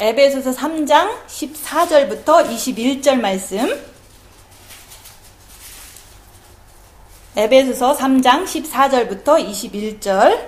에베소서 3장 14절부터 21절 말씀. 에베소서 3장 14절부터 21절.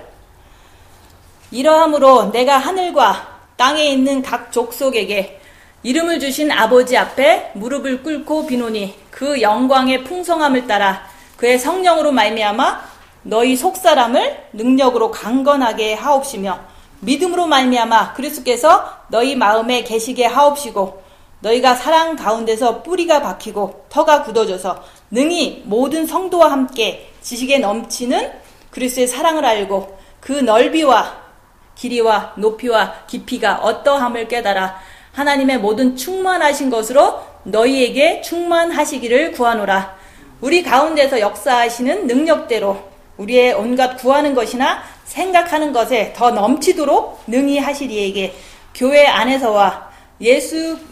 이러함으로 내가 하늘과 땅에 있는 각 족속에게 이름을 주신 아버지 앞에 무릎을 꿇고 비노니 그 영광의 풍성함을 따라 그의 성령으로 말미암아 너희 속사람을 능력으로 강건하게 하옵시며 믿음으로 말미암아 그리스도께서 너희 마음에 계시게 하옵시고 너희가 사랑 가운데서 뿌리가 박히고 터가 굳어져서 능히 모든 성도와 함께 지식에 넘치는 그리스도의 사랑을 알고 그 넓이와 길이와 높이와 깊이가 어떠함을 깨달아 하나님의 모든 충만하신 것으로 너희에게 충만하시기를 구하노라. 우리 가운데서 역사하시는 능력대로 우리의 온갖 구하는 것이나 생각하는 것에 더 넘치도록 능히 하시리에게 교회 안에서와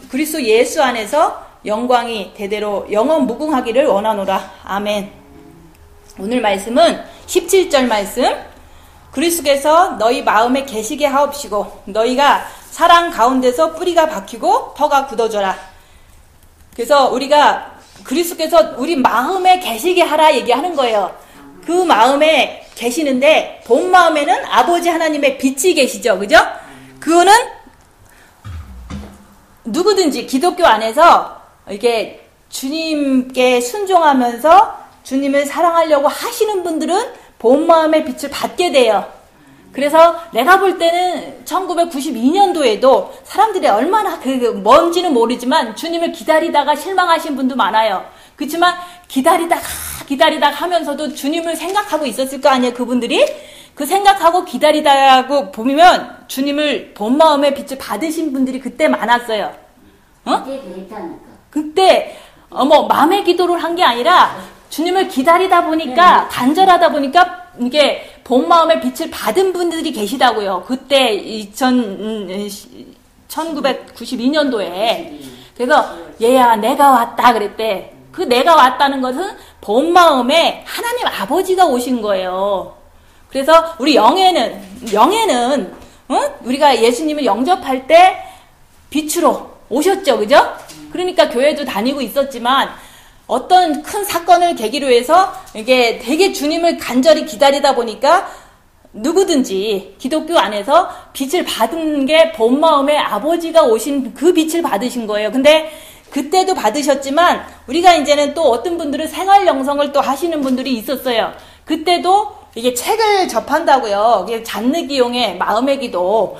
그리스도 예수 안에서 영광이 대대로 영원 무궁하기를 원하노라. 아멘. 오늘 말씀은 17절 말씀. 그리스도께서 너희 마음에 계시게 하옵시고 너희가 사랑 가운데서 뿌리가 박히고 터가 굳어져라. 그래서 우리가 그리스도께서 우리 마음에 계시게 하라 얘기하는 거예요. 그 마음에 계시는데 본 마음에는 아버지 하나님의 빛이 계시죠. 그죠? 그거는 누구든지 기독교 안에서 이렇게 주님께 순종하면서 주님을 사랑하려고 하시는 분들은 본 마음의 빛을 받게 돼요. 그래서 내가 볼 때는 1992년도에도 사람들이 얼마나 뭔지는 모르지만 주님을 기다리다가 실망하신 분도 많아요. 그렇지만 기다리다가 하면서도 주님을 생각하고 있었을 거 아니에요. 그분들이 그 생각하고 기다리다고 보면 주님을 본 마음의 빛을 받으신 분들이 그때 많았어요. 어? 그때 마음의 기도를 한 게 아니라 주님을 기다리다 보니까 간절하다 보니까 이게 본 마음의 빛을 받은 분들이 계시다고요. 그때 1992년도에 그래서 얘야 내가 왔다 그랬대. 그 내가 왔다는 것은 본 마음에 하나님 아버지가 오신 거예요. 그래서 우리 영에는 우리가 예수님을 영접할 때 빛으로 오셨죠. 그죠? 그러니까 교회도 다니고 있었지만 어떤 큰 사건을 계기로 해서 이게 되게 주님을 간절히 기다리다 보니까 누구든지 기독교 안에서 빛을 받은 게 본 마음에 아버지가 오신 그 빛을 받으신 거예요. 근데 그때도 받으셨지만 우리가 이제는 또 어떤 분들은 생활 영성을 또 하시는 분들이 있었어요. 그때도 이게 책을 접한다고요. 잔느기용의 마음의 기도,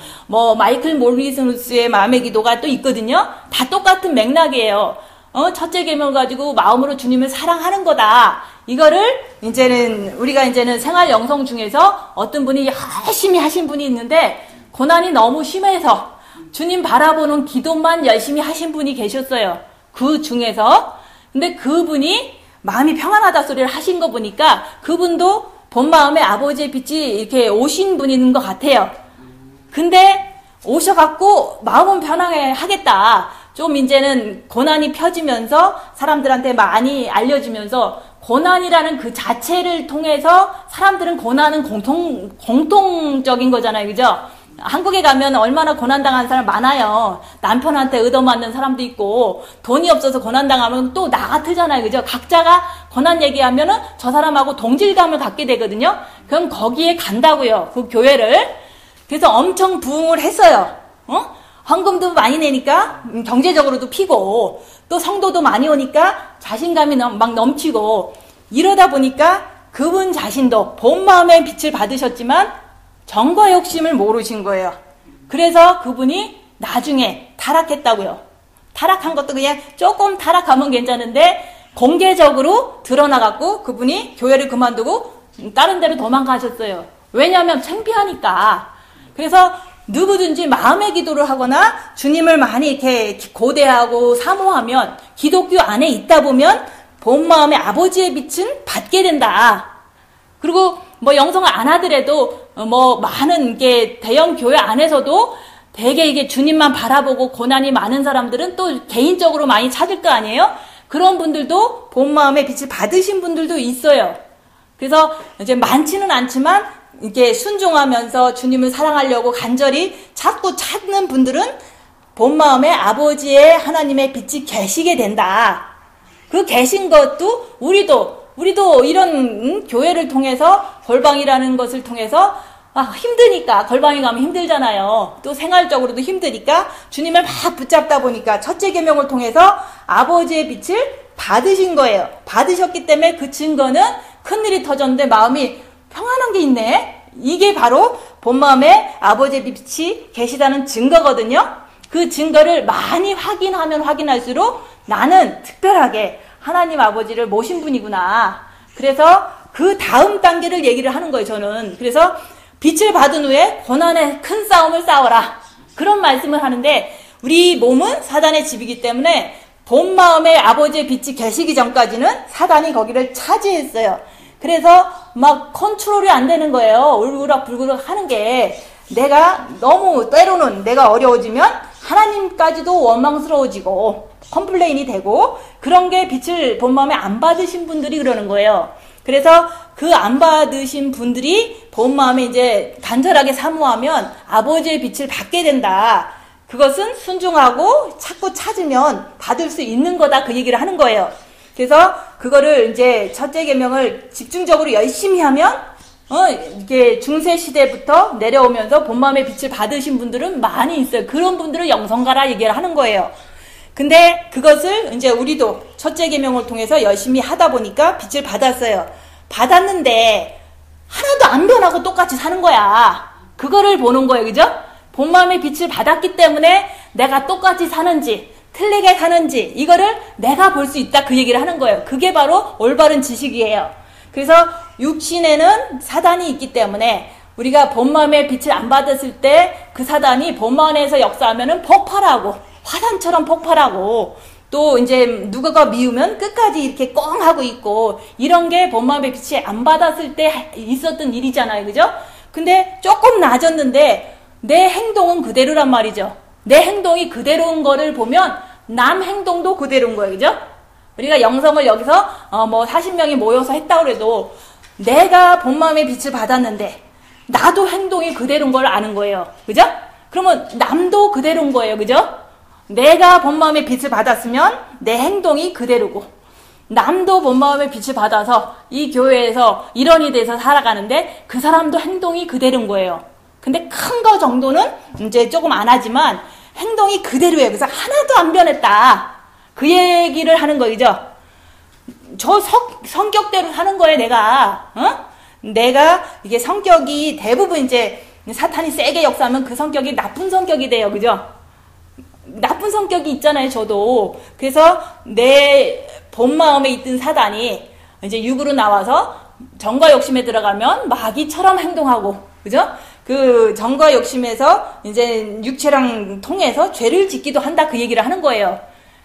마이클 모리슨스의 마음의 기도가 또 있거든요. 다 똑같은 맥락이에요. 첫째 계명을 가지고 마음으로 주님을 사랑하는 거다. 이거를 우리가 이제는 생활 영성 중에서 어떤 분이 열심히 하신 분이 있는데 고난이 너무 심해서 주님 바라보는 기도만 열심히 하신 분이 계셨어요. 그 중에서. 근데 그분이 마음이 평안하다 소리를 하신 거 보니까 그분도 본 마음에 아버지의 빛이 이렇게 오신 분인 것 같아요. 근데 오셔갖고 마음은 편하게 하겠다. 좀 이제는 고난이 펴지면서 사람들한테 많이 알려지면서 고난이라는 그 자체를 통해서 사람들은 고난은 공통적인 거잖아요. 그죠? 한국에 가면 얼마나 고난당한 사람 많아요. 남편한테 얻어맞는 사람도 있고 돈이 없어서 고난당하면 또 나 같으잖아요. 그죠? 각자가 고난 얘기하면은 저 사람하고 동질감을 갖게 되거든요. 그럼 거기에 간다고요. 그 교회를. 그래서 엄청 부흥을 했어요. 헌금도 많이 내니까 경제적으로도 피고 또 성도도 많이 오니까 자신감이 막 넘치고 이러다 보니까 그분 자신도 본 마음의 빛을 받으셨지만 정과 욕심을 모르신 거예요. 그래서 그분이 나중에 타락했다고요. 타락한 것도 그냥 조금 타락하면 괜찮은데 공개적으로 드러나갖고 그분이 교회를 그만두고 다른 데로 도망가셨어요. 왜냐하면 창피하니까. 그래서 누구든지 마음의 기도를 하거나 주님을 많이 이렇게 고대하고 사모하면 기독교 안에 있다 보면 본 마음의 아버지의 빛은 받게 된다. 그리고 영성을 안 하더라도 많은 게 대형 교회 안에서도 되게 이게 주님만 바라보고 고난이 많은 사람들은 또 개인적으로 많이 찾을 거 아니에요? 그런 분들도 본 마음의 빛을 받으신 분들도 있어요. 그래서 이제 많지는 않지만 이렇게 순종하면서 주님을 사랑하려고 간절히 자꾸 찾는 분들은 본 마음에 아버지의 하나님의 빛이 계시게 된다. 그 계신 것도 우리도 이런 교회를 통해서 골방이라는 것을 통해서 힘드니까 골방에 가면 힘들잖아요. 또 생활적으로도 힘드니까 주님을 막 붙잡다 보니까 첫째 계명을 통해서 아버지의 빛을 받으신 거예요. 받으셨기 때문에 그 증거는 큰일이 터졌는데 마음이 평안한 게 있네. 이게 바로 본 마음에 아버지의 빛이 계시다는 증거거든요. 그 증거를 많이 확인하면 확인할수록 나는 특별하게 하나님 아버지를 모신 분이구나. 그래서 그 다음 단계를 얘기를 하는 거예요, 저는. 그래서 빛을 받은 후에 고난의 큰 싸움을 싸워라. 그런 말씀을 하는데 우리 몸은 사단의 집이기 때문에 본 마음에 아버지의 빛이 계시기 전까지는 사단이 거기를 차지했어요. 그래서 막 컨트롤이 안 되는 거예요. 울그락불그락 하는 게 내가 너무 때로는 내가 어려워지면 하나님까지도 원망스러워지고 컴플레인이 되고 그런 게 빛을 본 마음에 안 받으신 분들이 그러는 거예요. 그래서 그 안 받으신 분들이 본 마음에 이제 간절하게 사모하면 아버지의 빛을 받게 된다. 그것은 순종하고 자꾸 찾으면 받을 수 있는 거다. 그 얘기를 하는 거예요. 그래서 그거를 이제 첫째 계명을 집중적으로 열심히 하면 이게 중세 시대부터 내려오면서 본 마음의 빛을 받으신 분들은 많이 있어요. 그런 분들을 영성가라 얘기를 하는 거예요. 근데 그것을 이제 우리도 첫째 계명을 통해서 열심히 하다 보니까 빛을 받았어요. 받았는데 하나도 안 변하고 똑같이 사는 거야. 그거를 보는 거예요. 그죠? 본 마음의 빛을 받았기 때문에 내가 똑같이 사는지 틀리게 사는지 이거를 내가 볼 수 있다. 그 얘기를 하는 거예요. 그게 바로 올바른 지식이에요. 그래서 육신에는 사단이 있기 때문에 우리가 본 마음의 빛을 안 받았을 때 그 사단이 본 마음에서 역사하면은 폭발하고 화산처럼 폭발하고 또 이제 누가가 미우면 끝까지 이렇게 꽁 하고 있고 이런 게 본 마음의 빛이 안 받았을 때 있었던 일이잖아요. 그죠? 근데 조금 낮았는데 내 행동은 그대로란 말이죠. 내 행동이 그대로인 거를 보면 남 행동도 그대로인 거예요. 그죠? 우리가 영성을 여기서 40명이 모여서 했다고 해도 내가 본 마음의 빛을 받았는데 나도 행동이 그대로인 걸 아는 거예요. 그죠? 그러면 남도 그대로인 거예요. 그죠? 내가 본 마음의 빛을 받았으면 내 행동이 그대로고 남도 본 마음의 빛을 받아서 이 교회에서 일원이 돼서 살아가는데 그 사람도 행동이 그대로인 거예요. 근데 큰 거 정도는 이제 조금 안 하지만 행동이 그대로예요. 그래서 하나도 안 변했다. 그 얘기를 하는 거죠. 저 성격대로 사는 거예요, 내가. 내가 이게 성격이 대부분 이제 사탄이 세게 역사하면 그 성격이 나쁜 성격이 돼요. 그죠? 나쁜 성격이 있잖아요, 저도. 그래서 내 본 마음에 있던 사단이 이제 육으로 나와서 정과 욕심에 들어가면 마귀처럼 행동하고, 그죠? 그 정과 욕심에서 이제 육체랑 통해서 죄를 짓기도 한다. 그 얘기를 하는 거예요.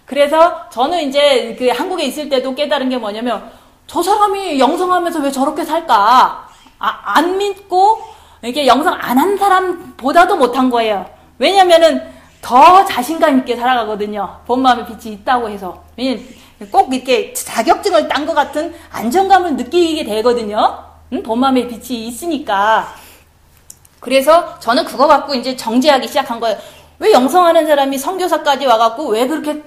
그래서 저는 이제 그 한국에 있을 때도 깨달은 게 뭐냐면 저 사람이 영성하면서 왜 저렇게 살까? 안 믿고 이렇게 영성 안 한 사람보다도 못한 거예요. 왜냐면은 더 자신감 있게 살아가거든요. 본 마음의 빛이 있다고 해서. 왜냐면 꼭 이렇게 자격증을 딴 것 같은 안정감을 느끼게 되거든요. 본 마음의 빛이 있으니까. 그래서 저는 그거 갖고 이제 정죄하기 시작한 거예요. 왜 영성하는 사람이 선교사까지 와갖고 왜 그렇게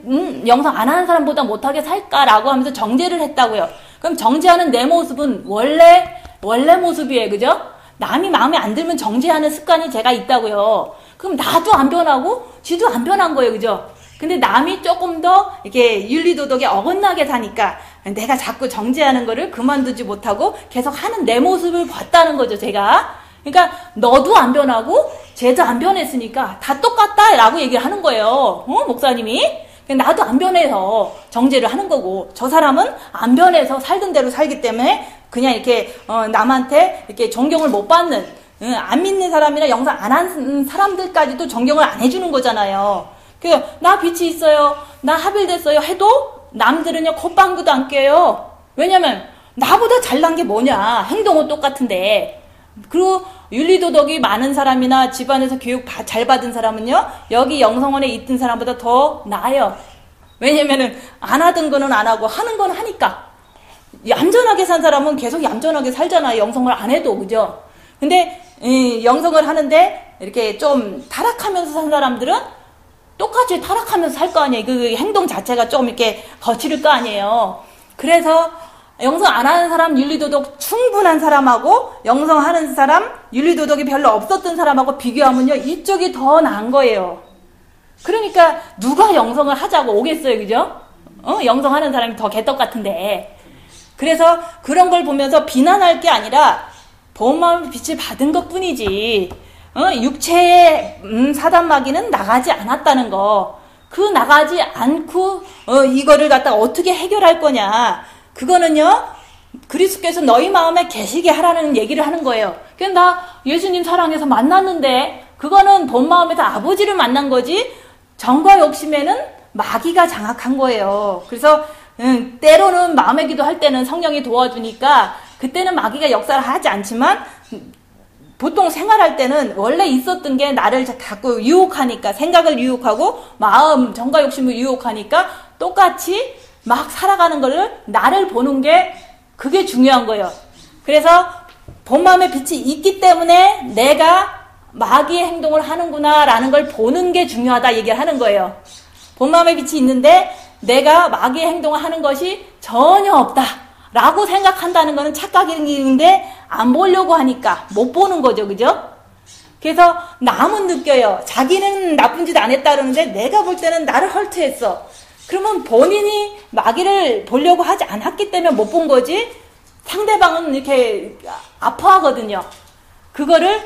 영성 안 하는 사람보다 못하게 살까라고 하면서 정죄를 했다고요. 그럼 정죄하는 내 모습은 원래 모습이에요. 그죠? 남이 마음에 안 들면 정죄하는 습관이 제가 있다고요. 그럼 나도 안 변하고 지도 안 변한 거예요. 그죠? 근데 남이 조금 더 이렇게 윤리도덕에 어긋나게 사니까 내가 자꾸 정죄하는 거를 그만두지 못하고 계속 하는 내 모습을 봤다는 거죠. 제가. 그러니까 너도 안 변하고 쟤도 안 변했으니까 다 똑같다라고 얘기를 하는 거예요. 목사님이. 나도 안 변해서 정죄를 하는 거고 저 사람은 안 변해서 살던 대로 살기 때문에 그냥 이렇게 남한테 이렇게 존경을 못 받는 안 믿는 사람이나 영상 안 한 사람들까지도 존경을 안 해주는 거잖아요. 그래서 나 빛이 있어요. 나 하빌됐어요. 해도 남들은요 콧방구도 안 껴요. 왜냐면 나보다 잘난 게 뭐냐. 행동은 똑같은데. 그리고 윤리도덕이 많은 사람이나 집안에서 교육 잘 받은 사람은요 여기 영성원에 있던 사람보다 더 나아요. 왜냐면은 안 하던 거는 안 하고 하는 건 하니까. 얌전하게 산 사람은 계속 얌전하게 살잖아요. 영성을 안 해도. 그죠? 근데 영성을 하는데 이렇게 좀 타락하면서 산 사람들은 똑같이 타락하면서 살 거 아니에요. 그 행동 자체가 좀 이렇게 거칠을 거 아니에요. 그래서 영성 안 하는 사람 윤리도덕 충분한 사람하고 영성하는 사람 윤리도덕이 별로 없었던 사람하고 비교하면요, 이쪽이 더 나은 거예요. 그러니까 누가 영성을 하자고 오겠어요, 그죠? 영성하는 사람이 더 개떡 같은데. 그래서 그런 걸 보면서 비난할 게 아니라 본마음의 빛을 받은 것 뿐이지, 육체의 사단마귀는 나가지 않았다는 거. 그 나가지 않고 이거를 갖다가 어떻게 해결할 거냐. 그거는요, 그리스도께서 너희 마음에 계시게 하라는 얘기를 하는 거예요. 그냥 나 예수님 사랑해서 만났는데 그거는 본 마음에서 아버지를 만난 거지, 정과 욕심에는 마귀가 장악한 거예요. 그래서 때로는 마음의 기도할 때는 성령이 도와주니까 그때는 마귀가 역사를 하지 않지만, 보통 생활할 때는 원래 있었던 게 나를 자꾸 유혹하니까, 생각을 유혹하고 마음, 정과 욕심을 유혹하니까 똑같이 막 살아가는 거를, 나를 보는 게 그게 중요한 거예요. 그래서 본 마음의 빛이 있기 때문에 내가 마귀의 행동을 하는구나 라는 걸 보는 게 중요하다 얘기를 하는 거예요. 본 마음의 빛이 있는데 내가 마귀의 행동을 하는 것이 전혀 없다 라고 생각한다는 거는 착각인데, 안 보려고 하니까 못 보는 거죠, 그죠? 그래서 남은 느껴요. 자기는 나쁜 짓 안 했다 그러는데 내가 볼 때는 나를 헐트했어. 그러면 본인이 마귀를 보려고 하지 않았기 때문에 못 본 거지, 상대방은 이렇게 아파하거든요. 그거를,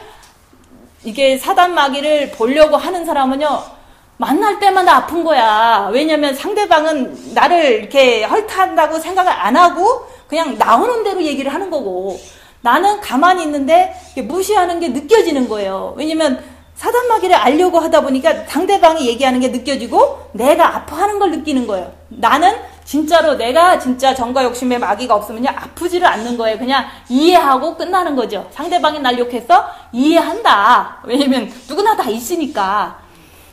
이게 사단 마귀를 보려고 하는 사람은요, 만날 때마다 아픈 거야. 왜냐면 상대방은 나를 이렇게 헐트한다고 생각을 안 하고 그냥 나오는 대로 얘기를 하는 거고, 나는 가만히 있는데 무시하는 게 느껴지는 거예요. 왜냐면 사단 마귀를 알려고 하다 보니까 상대방이 얘기하는 게 느껴지고 내가 아파하는 걸 느끼는 거예요. 나는 진짜로 내가 진짜 정과 욕심의 마귀가 없으면요, 아프지를 않는 거예요. 그냥 이해하고 끝나는 거죠. 상대방이 날 욕했어? 이해한다. 왜냐면 누구나 다 있으니까.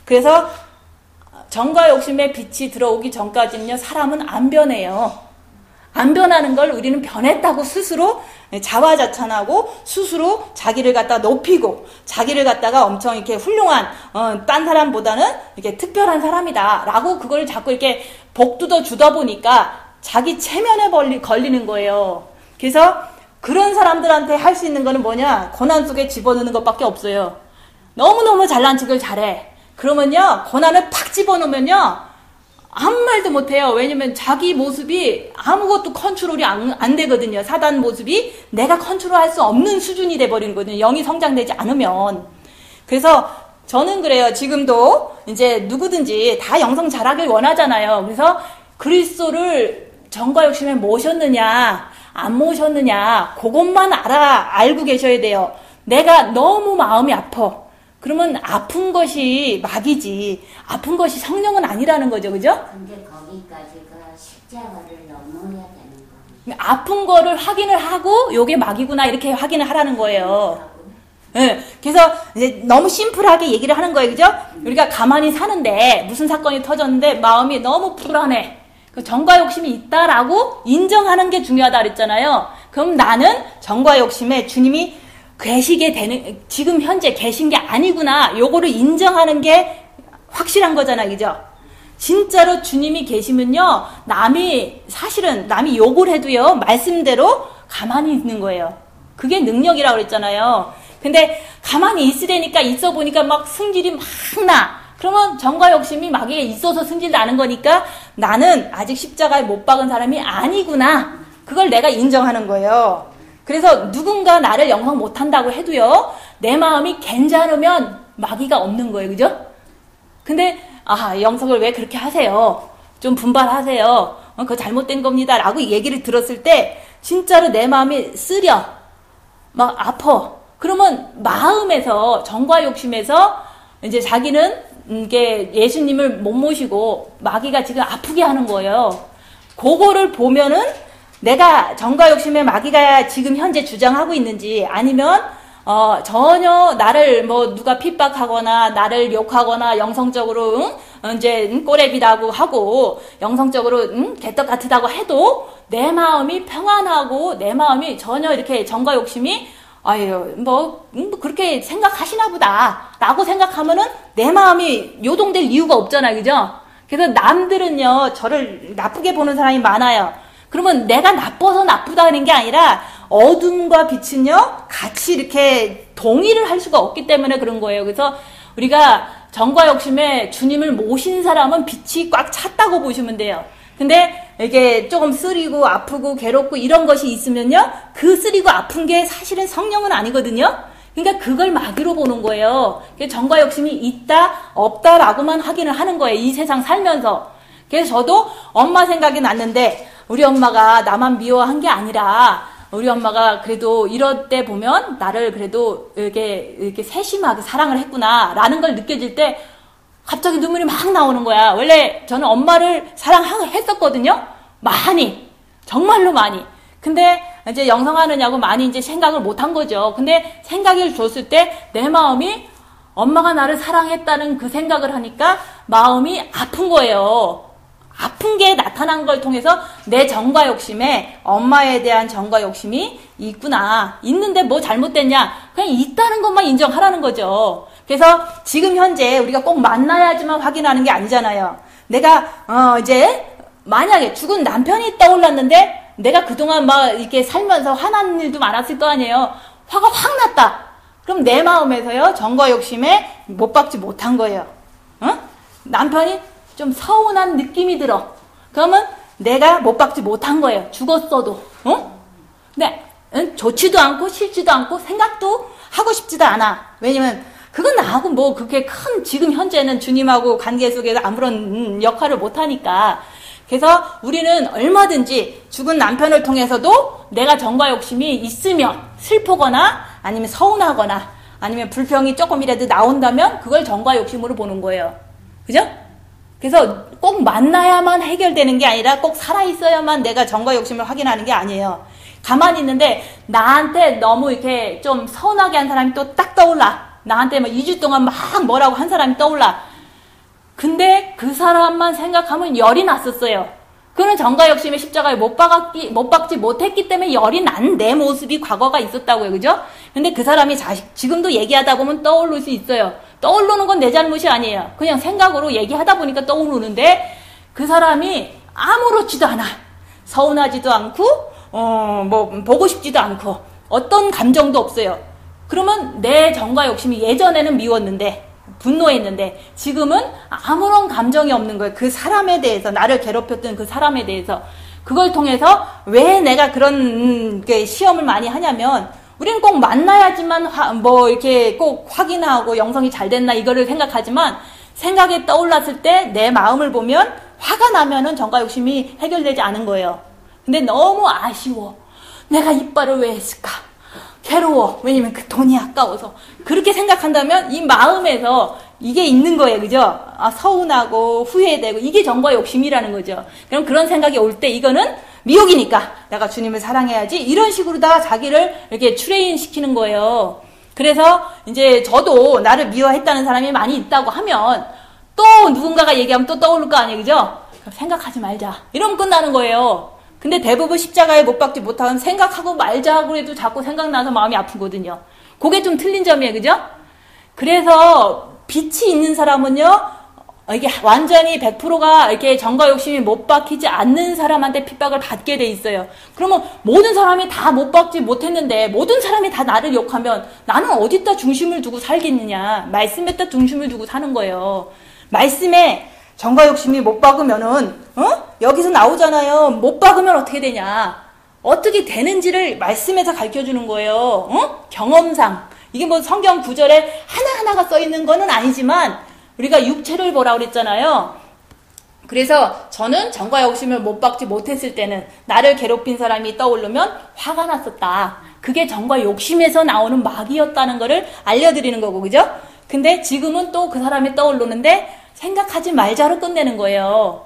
그래서 정과 욕심의 빛이 들어오기 전까지는요, 사람은 안 변해요. 안 변하는 걸 우리는 변했다고 스스로 자화자찬하고, 스스로 자기를 갖다가 높이고, 자기를 갖다가 엄청 이렇게 훌륭한, 딴 사람보다는 이렇게 특별한 사람이다 라고 그걸 자꾸 이렇게 복두더 주다 보니까 자기 체면에 걸리는 거예요. 그래서 그런 사람들한테 할 수 있는 거는 뭐냐, 고난 속에 집어넣는 것밖에 없어요. 너무너무 잘난 척을 잘해. 그러면요, 고난을 팍 집어넣으면요, 아무 말도 못해요. 왜냐면 자기 모습이 아무것도 컨트롤이 안 되거든요. 사단 모습이 내가 컨트롤할 수 없는 수준이 돼버리는 거거든요. 영이 성장되지 않으면. 그래서 저는 그래요. 지금도 이제 누구든지 다 영성 잘하길 원하잖아요. 그래서 그리스도를 정과 욕심에 모셨느냐 안 모셨느냐, 그것만 알고 계셔야 돼요. 내가 너무 마음이 아파. 그러면 아픈 것이 마귀지, 아픈 것이 성령은 아니라는 거죠. 그죠? 근데 거기까지가 십자가를 넘어야 되는 거. 아픈 거를 확인을 하고 요게 마귀구나 이렇게 확인을 하라는 거예요. 네, 그래서 이제 너무 심플하게 얘기를 하는 거예요. 그죠? 우리가 가만히 사는데 무슨 사건이 터졌는데 마음이 너무 불안해. 정과 욕심이 있다라고 인정하는 게 중요하다 그랬잖아요. 그럼 나는 정과 욕심에 주님이 계시게 되는, 지금 현재 계신 게 아니구나, 요거를 인정하는 게 확실한 거잖아, 그죠? 진짜로 주님이 계시면요, 사실은 남이 욕을 해도요, 말씀대로 가만히 있는 거예요. 그게 능력이라고 그랬잖아요. 근데 가만히 있으려니까, 있어 보니까 막 승질이 막 나. 그러면 정과 욕심이 마귀가 있어서 승질 나는 거니까 나는 아직 십자가에 못 박은 사람이 아니구나, 그걸 내가 인정하는 거예요. 그래서 누군가 나를 영성 못한다고 해도요, 내 마음이 괜찮으면 마귀가 없는 거예요. 그죠? 근데 영성을 왜 그렇게 하세요? 좀 분발하세요. 그거 잘못된 겁니다 라고 얘기를 들었을 때 진짜로 내 마음이 쓰려, 막 아파. 그러면 마음에서, 정과 욕심에서 이제 자기는 이게 예수님을 못 모시고 마귀가 지금 아프게 하는 거예요. 그거를 보면은 내가 정과 욕심의 마귀가 지금 현재 주장하고 있는지, 아니면 전혀 나를 누가 핍박하거나 나를 욕하거나 영성적으로 이제 꼬레비라고 하고 영성적으로 개떡 같다고 해도 내 마음이 평안하고 내 마음이 전혀 이렇게 정과 욕심이 아유, 그렇게 생각하시나 보다. 라고 생각하면은 내 마음이 요동될 이유가 없잖아요. 그죠? 그래서 남들은요, 저를 나쁘게 보는 사람이 많아요. 그러면 내가 나빠서 나쁘다는 게 아니라 어둠과 빛은요, 같이 이렇게 동의를 할 수가 없기 때문에 그런 거예요. 그래서 우리가 정과 욕심에 주님을 모신 사람은 빛이 꽉 찼다고 보시면 돼요. 근데 이게 조금 쓰리고 아프고 괴롭고 이런 것이 있으면요, 그 쓰리고 아픈 게 사실은 성령은 아니거든요. 그러니까 그걸 마귀로 보는 거예요. 정과 욕심이 있다 없다라고만 확인을 하는 거예요. 이 세상 살면서. 그래서 저도 엄마 생각이 났는데 우리 엄마가 나만 미워한 게 아니라 우리 엄마가 그래도 이럴 때 보면 나를 그래도 이렇게 세심하게 사랑을 했구나라는 걸 느껴질 때 갑자기 눈물이 막 나오는 거야. 원래 저는 엄마를 사랑했었거든요. 많이. 정말로 많이. 근데 이제 영성하느냐고 많이 이제 생각을 못 한 거죠. 근데 생각을 줬을 때 내 마음이 엄마가 나를 사랑했다는 그 생각을 하니까 마음이 아픈 거예요. 아픈 게 나타난 걸 통해서 내 정과 욕심에 엄마에 대한 정과 욕심이 있구나. 있는데 뭐 잘못됐냐? 그냥 있다는 것만 인정하라는 거죠. 그래서 지금 현재 우리가 꼭 만나야지만 확인하는 게 아니잖아요. 내가 이제 만약에 죽은 남편이 떠올랐는데 내가 그동안 막 이렇게 살면서 화난 일도 많았을 거 아니에요. 화가 확 났다. 그럼 내 마음에서요, 정과 욕심에 못 박지 못한 거예요. 남편이 좀 서운한 느낌이 들어. 그러면 내가 못 박지 못한 거예요. 죽었어도. 근데 좋지도 않고 싫지도 않고 생각도 하고 싶지도 않아. 왜냐면 그건 나하고 뭐 그렇게 큰 지금 현재는 주님하고 관계 속에서 아무런 역할을 못하니까. 그래서 우리는 얼마든지 죽은 남편을 통해서도 내가 정과 욕심이 있으면 슬프거나 아니면 서운하거나 아니면 불평이 조금이라도 나온다면 그걸 정과 욕심으로 보는 거예요. 그죠? 그래서 꼭 만나야만 해결되는 게 아니라 꼭 살아있어야만 내가 정과 욕심을 확인하는 게 아니에요. 가만히 있는데 나한테 너무 이렇게 좀 서운하게 한 사람이 또 딱 떠올라. 나한테 막 2주 동안 막 뭐라고 한 사람이 떠올라. 근데 그 사람만 생각하면 열이 났었어요. 그는 정과 욕심의 십자가에 못 박지 못했기 때문에 열이 난 내 모습이 과거가 있었다고요. 그죠? 근데 그 사람이 지금도 얘기하다 보면 떠오를 수 있어요. 떠오르는 건 내 잘못이 아니에요. 그냥 생각으로 얘기하다 보니까 떠오르는데 그 사람이 아무렇지도 않아. 서운하지도 않고 뭐 보고 싶지도 않고 어떤 감정도 없어요. 그러면 내 정과 욕심이 예전에는 미웠는데 분노했는데 지금은 아무런 감정이 없는 거예요. 그 사람에 대해서, 나를 괴롭혔던 그 사람에 대해서. 그걸 통해서 왜 내가 그런 시험을 많이 하냐면 우리는 꼭 만나야지만 뭐 이렇게 꼭 확인하고 영성이 잘 됐나 이거를 생각하지만 생각이 떠올랐을 때 내 마음을 보면 화가 나면은 정과 욕심이 해결되지 않은 거예요. 근데 너무 아쉬워. 내가 이빨을 왜 했을까? 괴로워. 왜냐면 그 돈이 아까워서. 그렇게 생각한다면 이 마음에서 이게 있는 거예요. 그죠? 서운하고 후회되고 이게 정과 욕심이라는 거죠. 그럼 그런 생각이 올 때 이거는 미혹이니까 내가 주님을 사랑해야지. 이런 식으로 다 자기를 이렇게 트레인 시키는 거예요. 그래서 이제 저도 나를 미워했다는 사람이 많이 있다고 하면 또 누군가가 얘기하면 또 떠오를 거 아니에요. 그죠? 생각하지 말자. 이러면 끝나는 거예요. 근데 대부분 십자가에 못 박지 못하면 생각하고 말자고 해도 자꾸 생각나서 마음이 아프거든요. 그게 좀 틀린 점이에요. 그죠? 그래서 빛이 있는 사람은요, 이게 완전히 100%가 이렇게 정과 욕심이 못 박히지 않는 사람한테 핍박을 받게 돼 있어요. 그러면 모든 사람이 다 못 박지 못했는데 모든 사람이 다 나를 욕하면 나는 어디다 중심을 두고 살겠느냐. 말씀에다 중심을 두고 사는 거예요. 말씀에 정과 욕심이 못 박으면은 여기서 나오잖아요. 못 박으면 어떻게 되냐. 어떻게 되는지를 말씀에서 가르쳐주는 거예요. 경험상. 이게 뭐 성경 구절에 하나하나가 써있는 거는 아니지만 우리가 육체를 보라고 그랬잖아요. 그래서 저는 정과 욕심을 못 박지 못했을 때는 나를 괴롭힌 사람이 떠오르면 화가 났었다. 그게 정과 욕심에서 나오는 마귀였다는 거를 알려드리는 거고, 그죠? 근데 지금은 또 그 사람이 떠오르는데 생각하지 말자로 끝내는 거예요.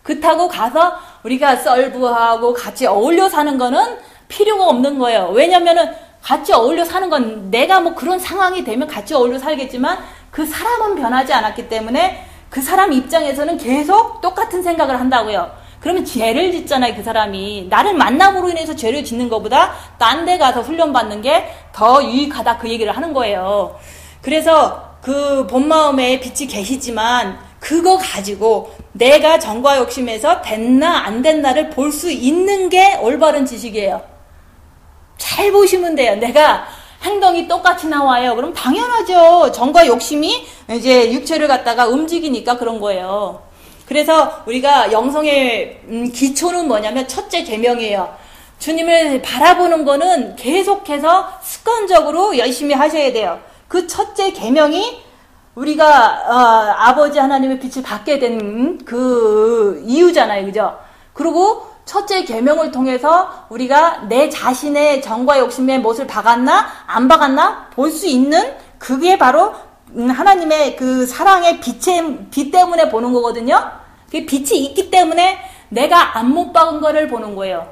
그렇다고 가서 우리가 썰부하고 같이 어울려 사는 거는 필요가 없는 거예요. 왜냐면은 같이 어울려 사는 건 내가 뭐 그런 상황이 되면 같이 어울려 살겠지만 그 사람은 변하지 않았기 때문에 그 사람 입장에서는 계속 똑같은 생각을 한다고요. 그러면 죄를 짓잖아요, 그 사람이. 나를 만남으로 인해서 죄를 짓는 것보다 딴 데 가서 훈련받는 게 더 유익하다, 그 얘기를 하는 거예요. 그래서 그 본 마음에 빛이 계시지만 그거 가지고 내가 정과 욕심에서 됐나 안 됐나를 볼 수 있는 게 올바른 지식이에요. 잘 보시면 돼요. 내가 행동이 똑같이 나와요. 그럼 당연하죠. 정과 욕심이 이제 육체를 갖다가 움직이니까 그런 거예요. 그래서 우리가 영성의 기초는 뭐냐면 첫째 계명이에요. 주님을 바라보는 거는 계속해서 습관적으로 열심히 하셔야 돼요. 그 첫째 계명이 우리가 아버지 하나님의 빛을 받게 된 그 이유잖아요. 그죠? 그리고 첫째 계명을 통해서 우리가 내 자신의 정과 욕심의 못을 박았나 안 박았나 볼 수 있는, 그게 바로 하나님의 그 사랑의 빛 때문에 보는 거거든요. 그 빛이 있기 때문에 내가 안 못 박은 거를 보는 거예요.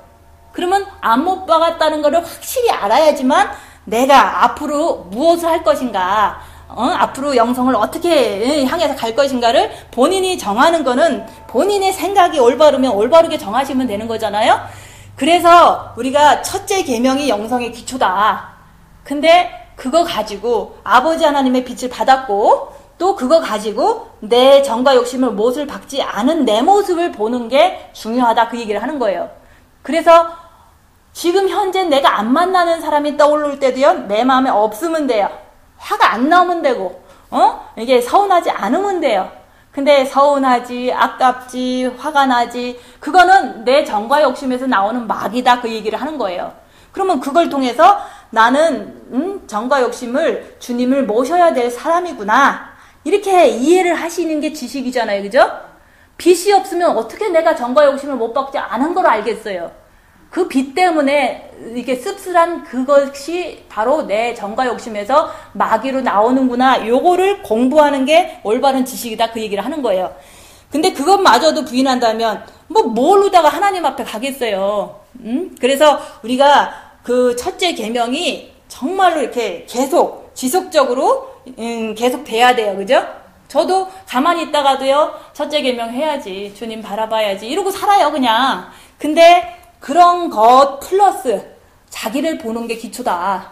그러면 안 못 박았다는 거를 확실히 알아야지만 내가 앞으로 무엇을 할 것인가, 앞으로 영성을 어떻게 향해서 갈 것인가를 본인이 정하는 거는 본인의 생각이 올바르면 올바르게 정하시면 되는 거잖아요. 그래서 우리가 첫째 계명이 영성의 기초다. 근데 그거 가지고 아버지 하나님의 빛을 받았고 또 그거 가지고 내 정과 욕심을 못을 박지 않은 내 모습을 보는 게 중요하다, 그 얘기를 하는 거예요. 그래서 지금 현재 내가 안 만나는 사람이 떠오를 때도요, 내 마음에 없으면 돼요. 화가 안 나오면 되고, 이게 서운하지 않으면 돼요. 근데 서운하지, 아깝지, 화가 나지, 그거는 내 정과 욕심에서 나오는 막이다, 그 얘기를 하는 거예요. 그러면 그걸 통해서 나는 정과 욕심을, 주님을 모셔야 될 사람이구나, 이렇게 이해를 하시는 게 지식이잖아요. 그죠? 빛이 없으면 어떻게 내가 정과 욕심을 못 박지 않은 걸 알겠어요. 그 빛 때문에 이게 씁쓸한 그것이 바로 내 정과 욕심에서 마귀로 나오는구나, 요거를 공부하는 게 올바른 지식이다, 그 얘기를 하는 거예요. 근데 그것마저도 부인한다면 뭘로다가 하나님 앞에 가겠어요. 그래서 우리가 그 첫째 계명이 정말로 이렇게 계속 지속적으로 계속 돼야 돼요. 그죠? 저도 가만히 있다가도요, 첫째 계명 해야지, 주님 바라봐야지, 이러고 살아요, 그냥. 근데 그런 것 플러스 자기를 보는 게 기초다.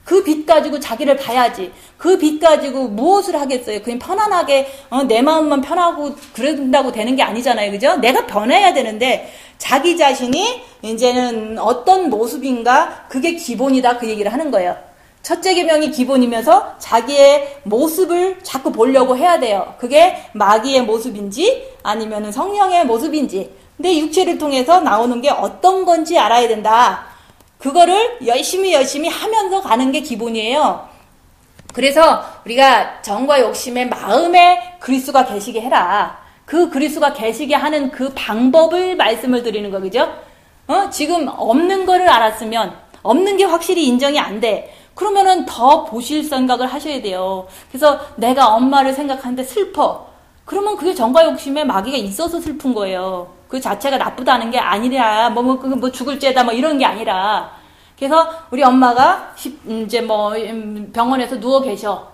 그 빛 가지고 자기를 봐야지. 그 빛 가지고 무엇을 하겠어요? 그냥 편안하게 내 마음만 편하고 그런다고 되는 게 아니잖아요. 그죠? 내가 변해야 되는데 자기 자신이 이제는 어떤 모습인가, 그게 기본이다, 그 얘기를 하는 거예요. 첫째 계명이 기본이면서 자기의 모습을 자꾸 보려고 해야 돼요. 그게 마귀의 모습인지 아니면 성령의 모습인지, 내 육체를 통해서 나오는 게 어떤 건지 알아야 된다. 그거를 열심히 하면서 가는 게 기본이에요. 그래서 우리가 정과 욕심의 마음에 그리스도가 계시게 해라. 그 그리스도가 계시게 하는 그 방법을 말씀을 드리는 거, 그죠? 지금 없는 거를 알았으면, 없는 게 확실히 인정이 안 돼. 그러면은 더 보실 생각을 하셔야 돼요. 그래서 내가 엄마를 생각하는데 슬퍼. 그러면 그게 정과 욕심에 마귀가 있어서 슬픈 거예요. 그 자체가 나쁘다는 게 아니라, 뭐 죽을 죄다, 이런 게 아니라. 그래서 우리 엄마가 이제 병원에서 누워 계셔.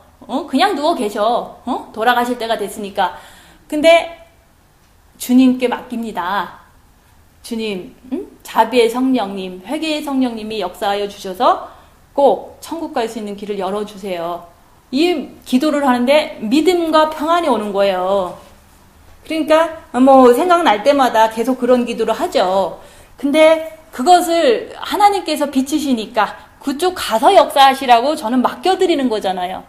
그냥 누워 계셔. 돌아가실 때가 됐으니까. 근데 주님께 맡깁니다. 주님, 자비의 성령님, 회개의 성령님이 역사하여 주셔서 꼭 천국 갈 수 있는 길을 열어주세요. 이 기도를 하는데 믿음과 평안이 오는 거예요. 그러니까 생각날 때마다 계속 그런 기도를 하죠. 근데 그것을 하나님께서 비추시니까 그쪽 가서 역사하시라고 저는 맡겨드리는 거잖아요.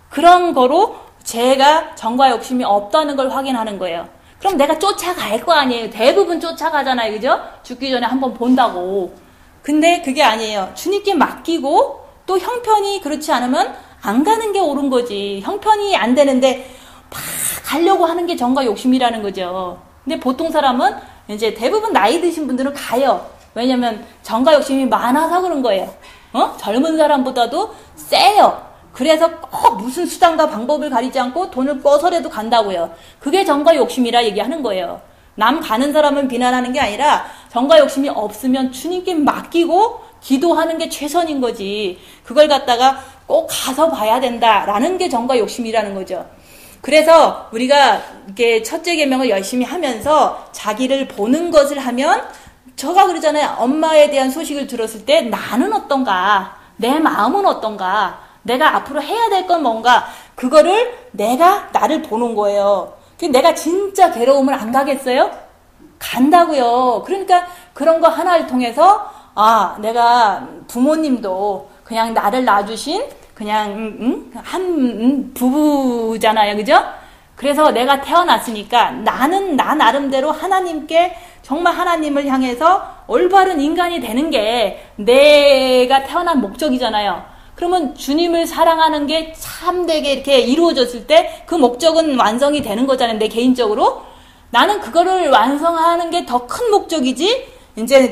그런 거로 제가 정과 욕심이 없다는 걸 확인하는 거예요. 그럼 내가 쫓아갈 거 아니에요. 대부분 쫓아가잖아요. 그죠? 죽기 전에 한번 본다고. 근데 그게 아니에요. 주님께 맡기고 또 형편이 그렇지 않으면 안 가는 게 옳은 거지. 형편이 안 되는데 막 가려고 하는 게 정과 욕심이라는 거죠. 근데 보통 사람은 이제 대부분 나이 드신 분들은 가요. 왜냐면 정과 욕심이 많아서 그런 거예요. 젊은 사람보다도 세요. 그래서 꼭 무슨 수단과 방법을 가리지 않고 돈을 꿔서라도 간다고요. 그게 정과 욕심이라 얘기하는 거예요. 남 가는 사람은 비난하는 게 아니라 정과 욕심이 없으면 주님께 맡기고 기도하는 게 최선인 거지. 그걸 갖다가 꼭 가서 봐야 된다라는 게 정과 욕심이라는 거죠. 그래서 우리가 이렇게 첫째 계명을 열심히 하면서 자기를 보는 것을 하면 저가 그러잖아요. 엄마에 대한 소식을 들었을 때 나는 어떤가? 내 마음은 어떤가? 내가 앞으로 해야 될 건 뭔가? 그거를 내가 나를 보는 거예요. 내가 진짜 괴로움을 안 가겠어요? 간다고요. 그러니까 그런 거 하나를 통해서 내가 부모님도 그냥 나를 낳아주신 그냥 한 부부잖아요. 그죠? 그래서 내가 태어났으니까 나는 나 나름대로 하나님께 정말 하나님을 향해서 올바른 인간이 되는 게 내가 태어난 목적이잖아요. 그러면 주님을 사랑하는 게 참되게 이렇게 이루어졌을 때 그 목적은 완성이 되는 거잖아요. 내 개인적으로. 나는 그거를 완성하는 게 더 큰 목적이지. 이제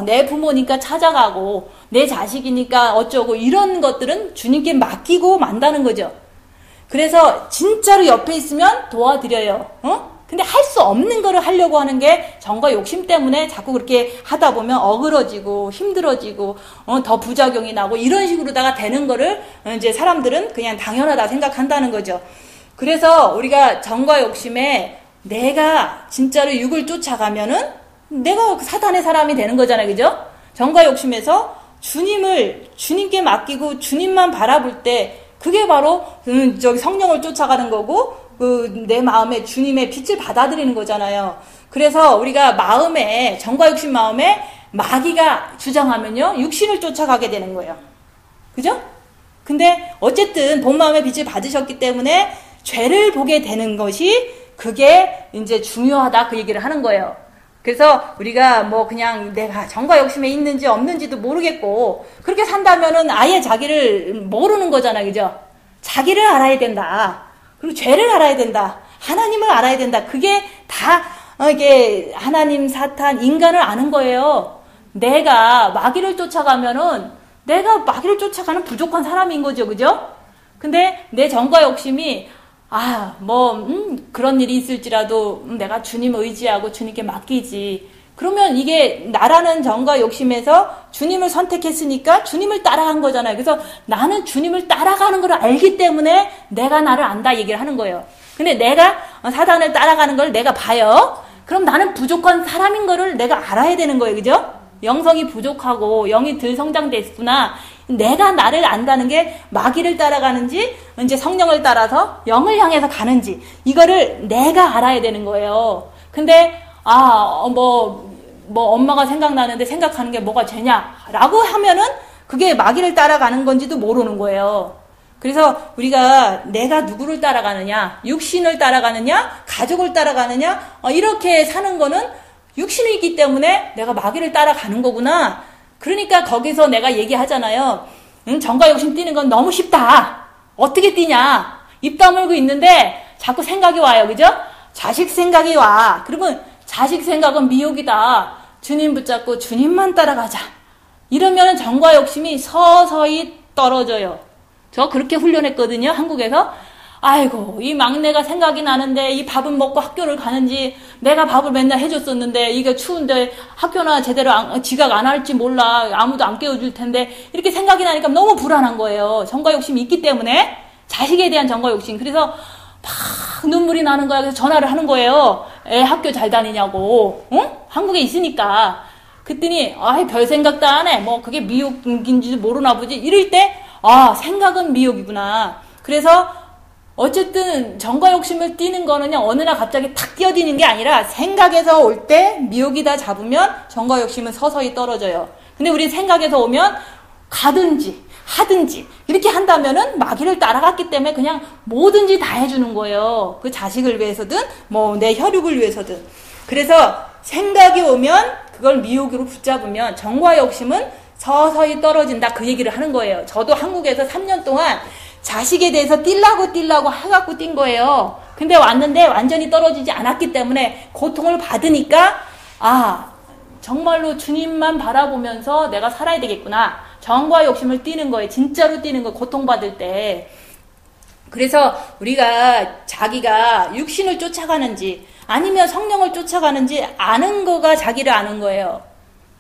내 부모니까 찾아가고 내 자식이니까 어쩌고 이런 것들은 주님께 맡기고 만다는 거죠. 그래서 진짜로 옆에 있으면 도와드려요. 근데 할 수 없는 거를 하려고 하는 게 정과 욕심 때문에 자꾸 그렇게 하다 보면 어그러지고 힘들어지고 더 부작용이 나고 이런 식으로다가 되는 거를 이제 사람들은 그냥 당연하다 생각한다는 거죠. 그래서 우리가 정과 욕심에 내가 진짜로 육을 쫓아가면은 내가 사탄의 사람이 되는 거잖아요. 그죠? 정과 욕심에서 주님께 맡기고 주님만 바라볼 때 그게 바로 성령을 쫓아가는 거고 내 마음에 주님의 빛을 받아들이는 거잖아요. 그래서 우리가 정과 욕심 마음에 마귀가 주장하면요 육신을 쫓아가게 되는 거예요. 그죠? 근데 어쨌든 본 마음의 빛을 받으셨기 때문에 죄를 보게 되는 것이 그게 이제 중요하다 그 얘기를 하는 거예요. 그래서 우리가 그냥 내가 정과 욕심에 있는지 없는지도 모르겠고 그렇게 산다면은 아예 자기를 모르는 거잖아. 그죠? 자기를 알아야 된다. 그리고 죄를 알아야 된다. 하나님을 알아야 된다. 그게 다 이게 하나님, 사탄, 인간을 아는 거예요. 내가 마귀를 쫓아가면은 내가 마귀를 쫓아가는 부족한 사람인 거죠. 그죠? 근데 내 정과 욕심이 그런 일이 있을지라도 내가 주님 의지하고 주님께 맡기지. 그러면 이게 나라는 정과 욕심에서 주님을 선택했으니까 주님을 따라간 거잖아요. 그래서 나는 주님을 따라가는 걸 알기 때문에 내가 나를 안다 얘기를 하는 거예요. 근데 내가 사단을 따라가는 걸 내가 봐요. 그럼 나는 부족한 사람인 거를 내가 알아야 되는 거예요. 그죠? 영성이 부족하고 영이 덜 성장됐구나. 내가 나를 안다는 게 마귀를 따라가는지 이제 성령을 따라서 영을 향해서 가는지 이거를 내가 알아야 되는 거예요. 근데 엄마가 생각나는데 생각하는 게 뭐가 죄냐라고 하면은 그게 마귀를 따라가는 건지도 모르는 거예요. 그래서 우리가 내가 누구를 따라가느냐, 육신을 따라가느냐, 가족을 따라가느냐 이렇게 사는 거는 육신이 있기 때문에 내가 마귀를 따라가는 거구나. 그러니까 거기서 내가 얘기하잖아요. 정과 욕심 뛰는 건 너무 쉽다. 어떻게 뛰냐? 입 다물고 있는데 자꾸 생각이 와요. 그죠? 자식 생각이 와. 그러면 자식 생각은 미혹이다. 주님 붙잡고 주님만 따라가자. 이러면 정과 욕심이 서서히 떨어져요. 저 그렇게 훈련했거든요. 한국에서. 아이고 이 막내가 생각이 나는데 이 밥은 먹고 학교를 가는지 내가 밥을 맨날 해줬었는데 이게 추운데 학교나 제대로 지각 안 할지 몰라. 아무도 안 깨워줄 텐데 이렇게 생각이 나니까 너무 불안한 거예요. 정과 욕심이 있기 때문에 자식에 대한 정과 욕심. 그래서 막 눈물이 나는 거야. 그래서 전화를 하는 거예요. 애 학교 잘 다니냐고. 응? 한국에 있으니까. 그랬더니 별 생각도 안 해. 그게 미혹인지도 모르나 보지. 이럴 때 생각은 미혹이구나. 그래서 어쨌든 정과 욕심을 띠는 거는요 어느 날 갑자기 탁 뛰어드는 게 아니라 생각에서 올 때 미혹이다 잡으면 정과 욕심은 서서히 떨어져요. 근데 우리 생각에서 오면 가든지 하든지 이렇게 한다면은 마귀를 따라갔기 때문에 그냥 뭐든지 다 해주는 거예요. 그 자식을 위해서든 내 혈육을 위해서든. 그래서 생각이 오면 그걸 미혹으로 붙잡으면 정과 욕심은 서서히 떨어진다 그 얘기를 하는 거예요. 저도 한국에서 3년 동안 자식에 대해서 뛸라고 해갖고 뛴 거예요. 근데 왔는데 완전히 떨어지지 않았기 때문에 고통을 받으니까 정말로 주님만 바라보면서 내가 살아야 되겠구나. 정과 욕심을 띠는 거예요. 진짜로 띠는 거 고통받을 때. 그래서 우리가 자기가 육신을 쫓아가는지 아니면 성령을 쫓아가는지 아는 거가 자기를 아는 거예요.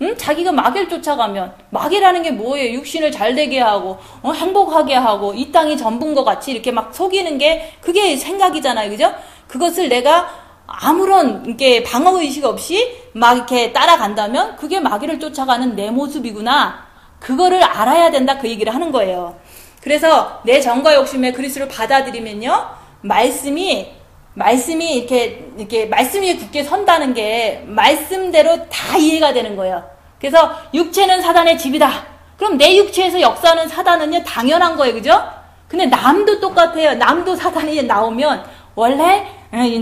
응? 자기가 마귀를 쫓아가면, 마귀라는 게 뭐예요? 육신을 잘 되게 하고, 행복하게 하고, 이 땅이 전부인 것 같이 이렇게 막 속이는 게, 그게 생각이잖아요. 그죠? 그것을 내가 아무런, 이렇게 방어의식 없이 막 이렇게 따라간다면, 그게 마귀를 쫓아가는 내 모습이구나. 그거를 알아야 된다. 그 얘기를 하는 거예요. 그래서 내 정과 욕심의 그리스도를 받아들이면요, 말씀이 말씀이 굳게 선다는 게 말씀대로 다 이해가 되는 거예요. 그래서 육체는 사단의 집이다. 그럼 내 육체에서 역사하는 사단은요, 당연한 거예요. 그죠? 근데 남도 똑같아요. 남도 사단이 나오면 원래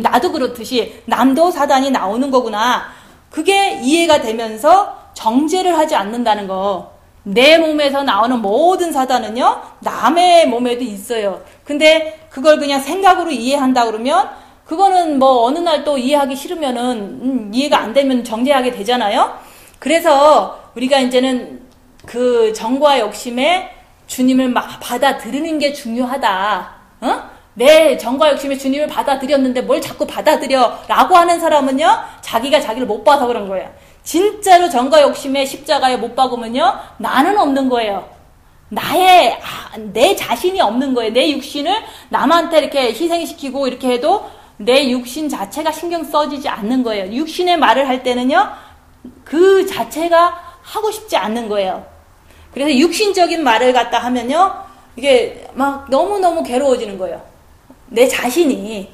나도 그렇듯이 남도 사단이 나오는 거구나. 그게 이해가 되면서 정죄를 하지 않는다는 거. 내 몸에서 나오는 모든 사단은요, 남의 몸에도 있어요. 근데 그걸 그냥 생각으로 이해한다 그러면, 그거는 뭐 어느 날 또 이해하기 싫으면은, 이해가 안 되면 정죄하게 되잖아요? 그래서 우리가 이제는 그 정과 욕심에 주님을 받아들이는 게 중요하다. 내 정과 욕심에 주님을 받아들였는데 뭘 자꾸 받아들여 라고 하는 사람은요, 자기가 자기를 못 봐서 그런 거예요. 진짜로 정과 욕심에 십자가에 못 박으면요, 나는 없는 거예요. 내 자신이 없는 거예요. 내 육신을 남한테 이렇게 희생시키고 이렇게 해도 내 육신 자체가 신경 써지지 않는 거예요. 육신의 말을 할 때는요, 그 자체가 하고 싶지 않는 거예요. 그래서 육신적인 말을 갖다 하면요, 이게 막 너무너무 괴로워지는 거예요. 내 자신이.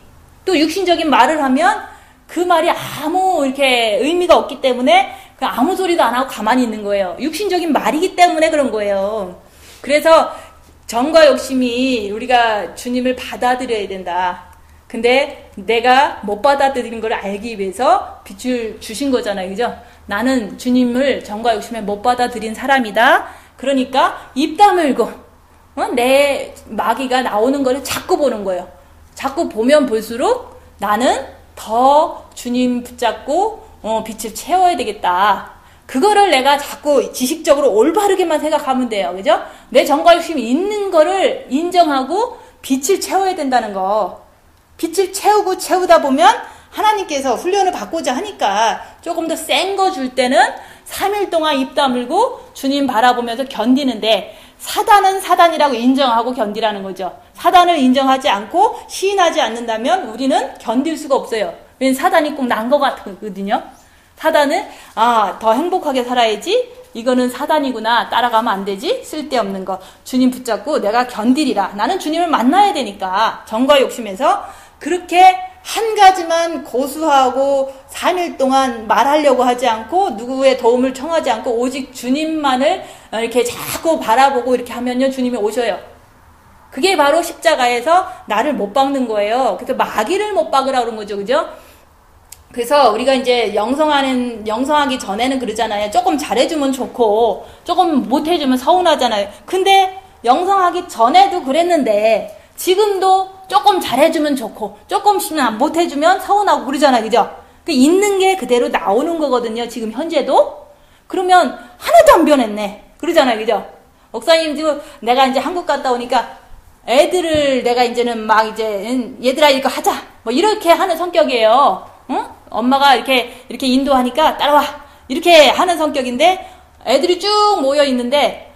또 육신적인 말을 하면 그 말이 아무 이렇게 의미가 없기 때문에 그냥 아무 소리도 안 하고 가만히 있는 거예요. 육신적인 말이기 때문에 그런 거예요. 그래서 정과 욕심이 우리가 주님을 받아들여야 된다. 근데 내가 못 받아들이는 걸 알기 위해서 빛을 주신 거잖아요. 그죠? 나는 주님을 정과 욕심에 못 받아들인 사람이다. 그러니까 입 다물고 내 마귀가 나오는 거를 자꾸 보는 거예요. 자꾸 보면 볼수록 나는 더 주님 붙잡고 빛을 채워야 되겠다. 그거를 내가 자꾸 지식적으로 올바르게만 생각하면 돼요. 그죠? 내 정과 욕심이 있는 거를 인정하고 빛을 채워야 된다는 거. 빛을 채우다 보면 하나님께서 훈련을 받고자 하니까 조금 더 센 거 줄 때는 3일 동안 입 다물고 주님 바라보면서 견디는데, 사단은 사단이라고 인정하고 견디라는 거죠. 사단을 인정하지 않고 시인하지 않는다면 우리는 견딜 수가 없어요. 왜냐면 사단이 꼭 난 것 같거든요. 사단은 더 행복하게 살아야지, 이거는 사단이구나, 따라가면 안 되지, 쓸데없는 거 주님 붙잡고 내가 견디리라. 나는 주님을 만나야 되니까 정과 욕심에서 그렇게 한 가지만 고수하고 3일 동안 말하려고 하지 않고 누구의 도움을 청하지 않고 오직 주님만을 이렇게 자꾸 바라보고 이렇게 하면요, 주님이 오셔요. 그게 바로 십자가에서 나를 못 박는 거예요. 그래서 마귀를 못 박으라 그런 거죠. 그죠? 그래서 우리가 이제 영성하기 전에는 그러잖아요. 조금 잘해주면 좋고 조금 못해주면 서운하잖아요. 근데 영성하기 전에도 그랬는데 지금도 조금 잘해주면 좋고 조금씩 못해주면 서운하고 그러잖아요. 그죠? 있는 게 그대로 나오는 거거든요. 지금 현재도. 그러면 하나도 안 변했네. 그러잖아요. 그죠? 목사님도 내가 이제 한국 갔다 오니까 애들을 내가 이제는 막 이제 얘들아 이거 하자 뭐 이렇게 하는 성격이에요. 응? 엄마가 이렇게 인도하니까 따라와 이렇게 하는 성격인데, 애들이 쭉 모여 있는데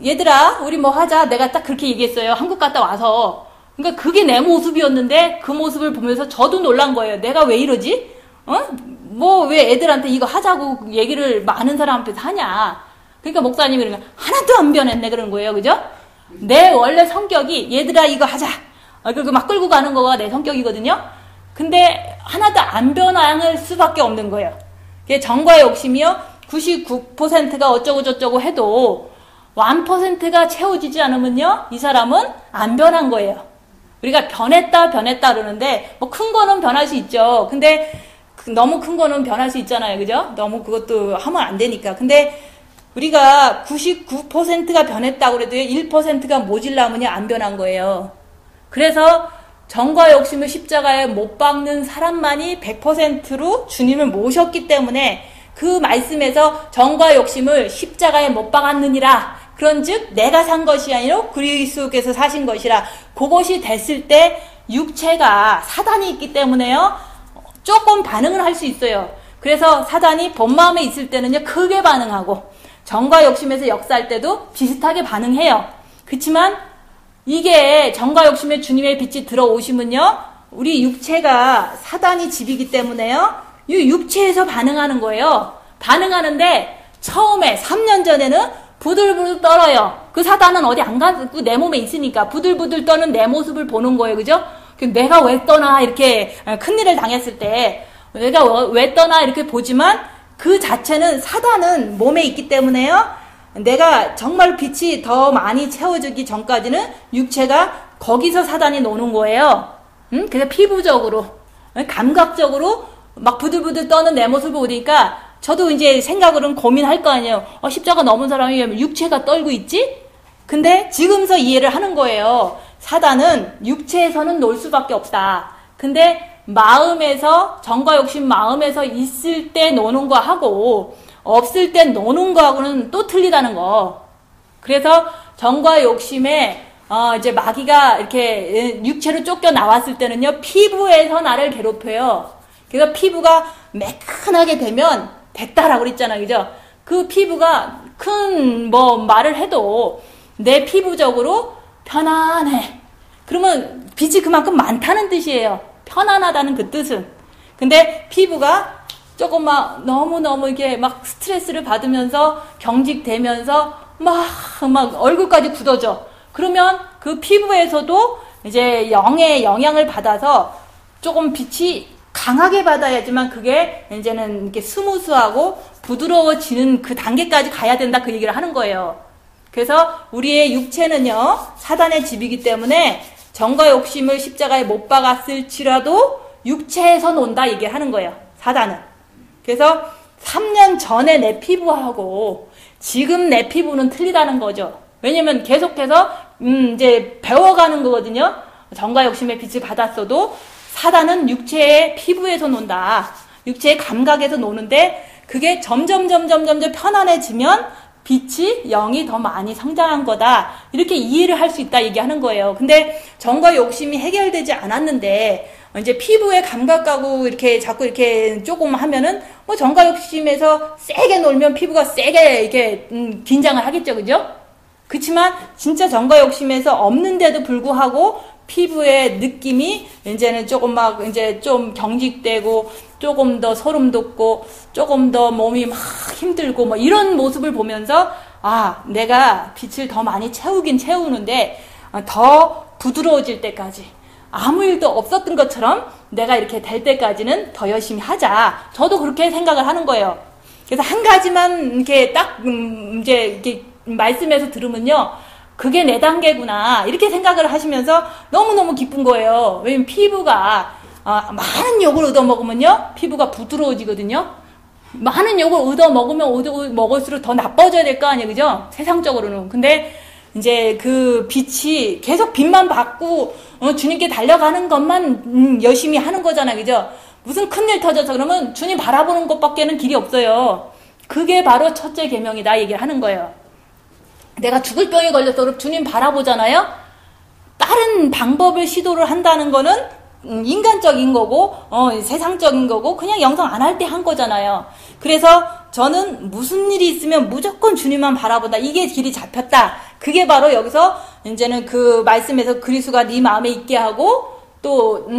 얘들아 우리 뭐 하자, 내가 딱 그렇게 얘기했어요. 한국 갔다 와서. 그러니까 그게 내 모습이었는데 그 모습을 보면서 저도 놀란 거예요. 내가 왜 이러지? 뭐 왜 애들한테 이거 하자고 얘기를 많은 사람 앞에서 하냐. 그러니까 목사님이 그러면 하나도 안 변했네 그러는 거예요. 그죠? 내 원래 성격이 얘들아 이거 하자 그리고 막 끌고 가는 거가 내 성격이거든요. 근데 하나도 안 변할 수밖에 없는 거예요. 정과의 욕심이요, 99%가 어쩌고 저쩌고 해도 1%가 채워지지 않으면요, 이 사람은 안 변한 거예요. 우리가 변했다 그러는데 뭐 큰 거는 변할 수 있죠. 근데 너무 큰 거는 변할 수 있잖아요. 그죠? 너무 그것도 하면 안 되니까. 근데 우리가 99%가 변했다고 그래도 1%가 모질라면요, 안 변한 거예요. 그래서 정과 욕심을 십자가에 못 박는 사람만이 100%로 주님을 모셨기 때문에 그 말씀에서 정과 욕심을 십자가에 못 박았느니라. 그런즉 내가 산 것이 아니라 그리스도께서 사신 것이라. 그것이 됐을 때 육체가 사단이 있기 때문에요, 조금 반응을 할 수 있어요. 그래서 사단이 본 마음에 있을 때는요, 크게 반응하고, 정과 욕심에서 역사할 때도 비슷하게 반응해요. 그렇지만 이게 정과 욕심에 주님의 빛이 들어오시면요, 우리 육체가 사단이 집이기 때문에요, 이 육체에서 반응하는 거예요. 반응하는데 처음에 3년 전에는 부들부들 떨어요. 그 사단은 어디 안 가고 내 몸에 있으니까 부들부들 떠는 내 모습을 보는 거예요. 그죠? 내가 왜 떠나 이렇게 큰일을 당했을 때 내가 왜 떠나 이렇게 보지만 그 자체는 사단은 몸에 있기 때문에요, 내가 정말 빛이 더 많이 채워지기 전까지는 육체가 거기서 사단이 노는 거예요. 그래서 피부적으로, 감각적으로 막 부들부들 떠는 내 모습을 보니까 저도 이제 생각으로는 고민할 거 아니에요. 십자가 넘은 사람이 왜 육체가 떨고 있지? 근데 지금서 이해를 하는 거예요. 사단은 육체에서는 놀 수밖에 없다. 근데 마음에서, 정과 욕심 마음에서 있을 때 노는 거하고 없을 때 노는 거하고는 또 틀리다는 거. 그래서 정과 욕심에 이제 마귀가 이렇게 육체로 쫓겨 나왔을 때는요, 피부에서 나를 괴롭혀요. 그래서 피부가 매끈하게 되면 됐다라고 그랬잖아요. 그죠? 그 피부가 큰 말을 해도 내 피부적으로 편안해. 그러면 빛이 그만큼 많다는 뜻이에요. 편안하다는 그 뜻은. 근데 피부가 조금 막 너무너무 이게 막 스트레스를 받으면서 경직되면서 막 얼굴까지 굳어져. 그러면 그 피부에서도 이제 영의 영향을 받아서 조금 빛이 강하게 받아야지만 그게 이제는 이렇게 스무스하고 부드러워지는 그 단계까지 가야 된다, 그 얘기를 하는 거예요. 그래서 우리의 육체는요, 사단의 집이기 때문에 정과 욕심을 십자가에 못 박았을지라도 육체에서 논다 얘기를 하는 거예요, 사단은. 그래서 3년 전에 내 피부하고 지금 내 피부는 틀리다는 거죠. 왜냐면 계속해서 이제 배워가는 거거든요. 정과 욕심의 빛을 받았어도 사단은 육체의 피부에서 논다. 육체의 감각에서 노는데 그게 점점 편안해지면 빛이 영이 더 많이 성장한 거다. 이렇게 이해를 할 수 있다 얘기하는 거예요. 근데 정과 욕심이 해결되지 않았는데 이제 피부의 감각하고 이렇게 자꾸 이렇게 조금 하면은 정과 욕심에서 세게 놀면 피부가 세게 이렇게 긴장을 하겠죠, 그죠? 그렇지만 진짜 정과 욕심에서 없는데도 불구하고 피부의 느낌이 이제는 조금 막 이제 좀 경직되고 조금 더 소름 돋고 조금 더 몸이 막 힘들고 이런 모습을 보면서 내가 빛을 더 많이 채우긴 채우는데 더 부드러워질 때까지 아무 일도 없었던 것처럼 내가 이렇게 될 때까지는 더 열심히 하자. 저도 그렇게 생각을 하는 거예요. 그래서 한 가지만 이렇게 딱 이제 이렇게 말씀에서 들으면요, 그게 내 단계구나 이렇게 생각을 하시면서 너무너무 기쁜 거예요. 왜냐면 피부가 많은 욕을 얻어먹으면요, 피부가 부드러워지거든요. 많은 욕을 얻어먹으면 먹을수록 더 나빠져야 될 거 아니에요, 그죠? 세상적으로는. 근데 이제 그 빛이 계속 빛만 받고 주님께 달려가는 것만 열심히 하는 거잖아요, 그죠? 무슨 큰일 터져서 그러면 주님 바라보는 것밖에는 길이 없어요. 그게 바로 첫째 계명이다 얘기를 하는 거예요. 내가 죽을 병에 걸려서 그럼 주님 바라보잖아요. 다른 방법을 시도를 한다는 거는 인간적인 거고 세상적인 거고 그냥 영성 안 할 때 한 거잖아요. 그래서 저는 무슨 일이 있으면 무조건 주님만 바라보다, 이게 길이 잡혔다. 그게 바로 여기서 이제는 그 말씀에서 그리스도가 네 마음에 있게 하고 또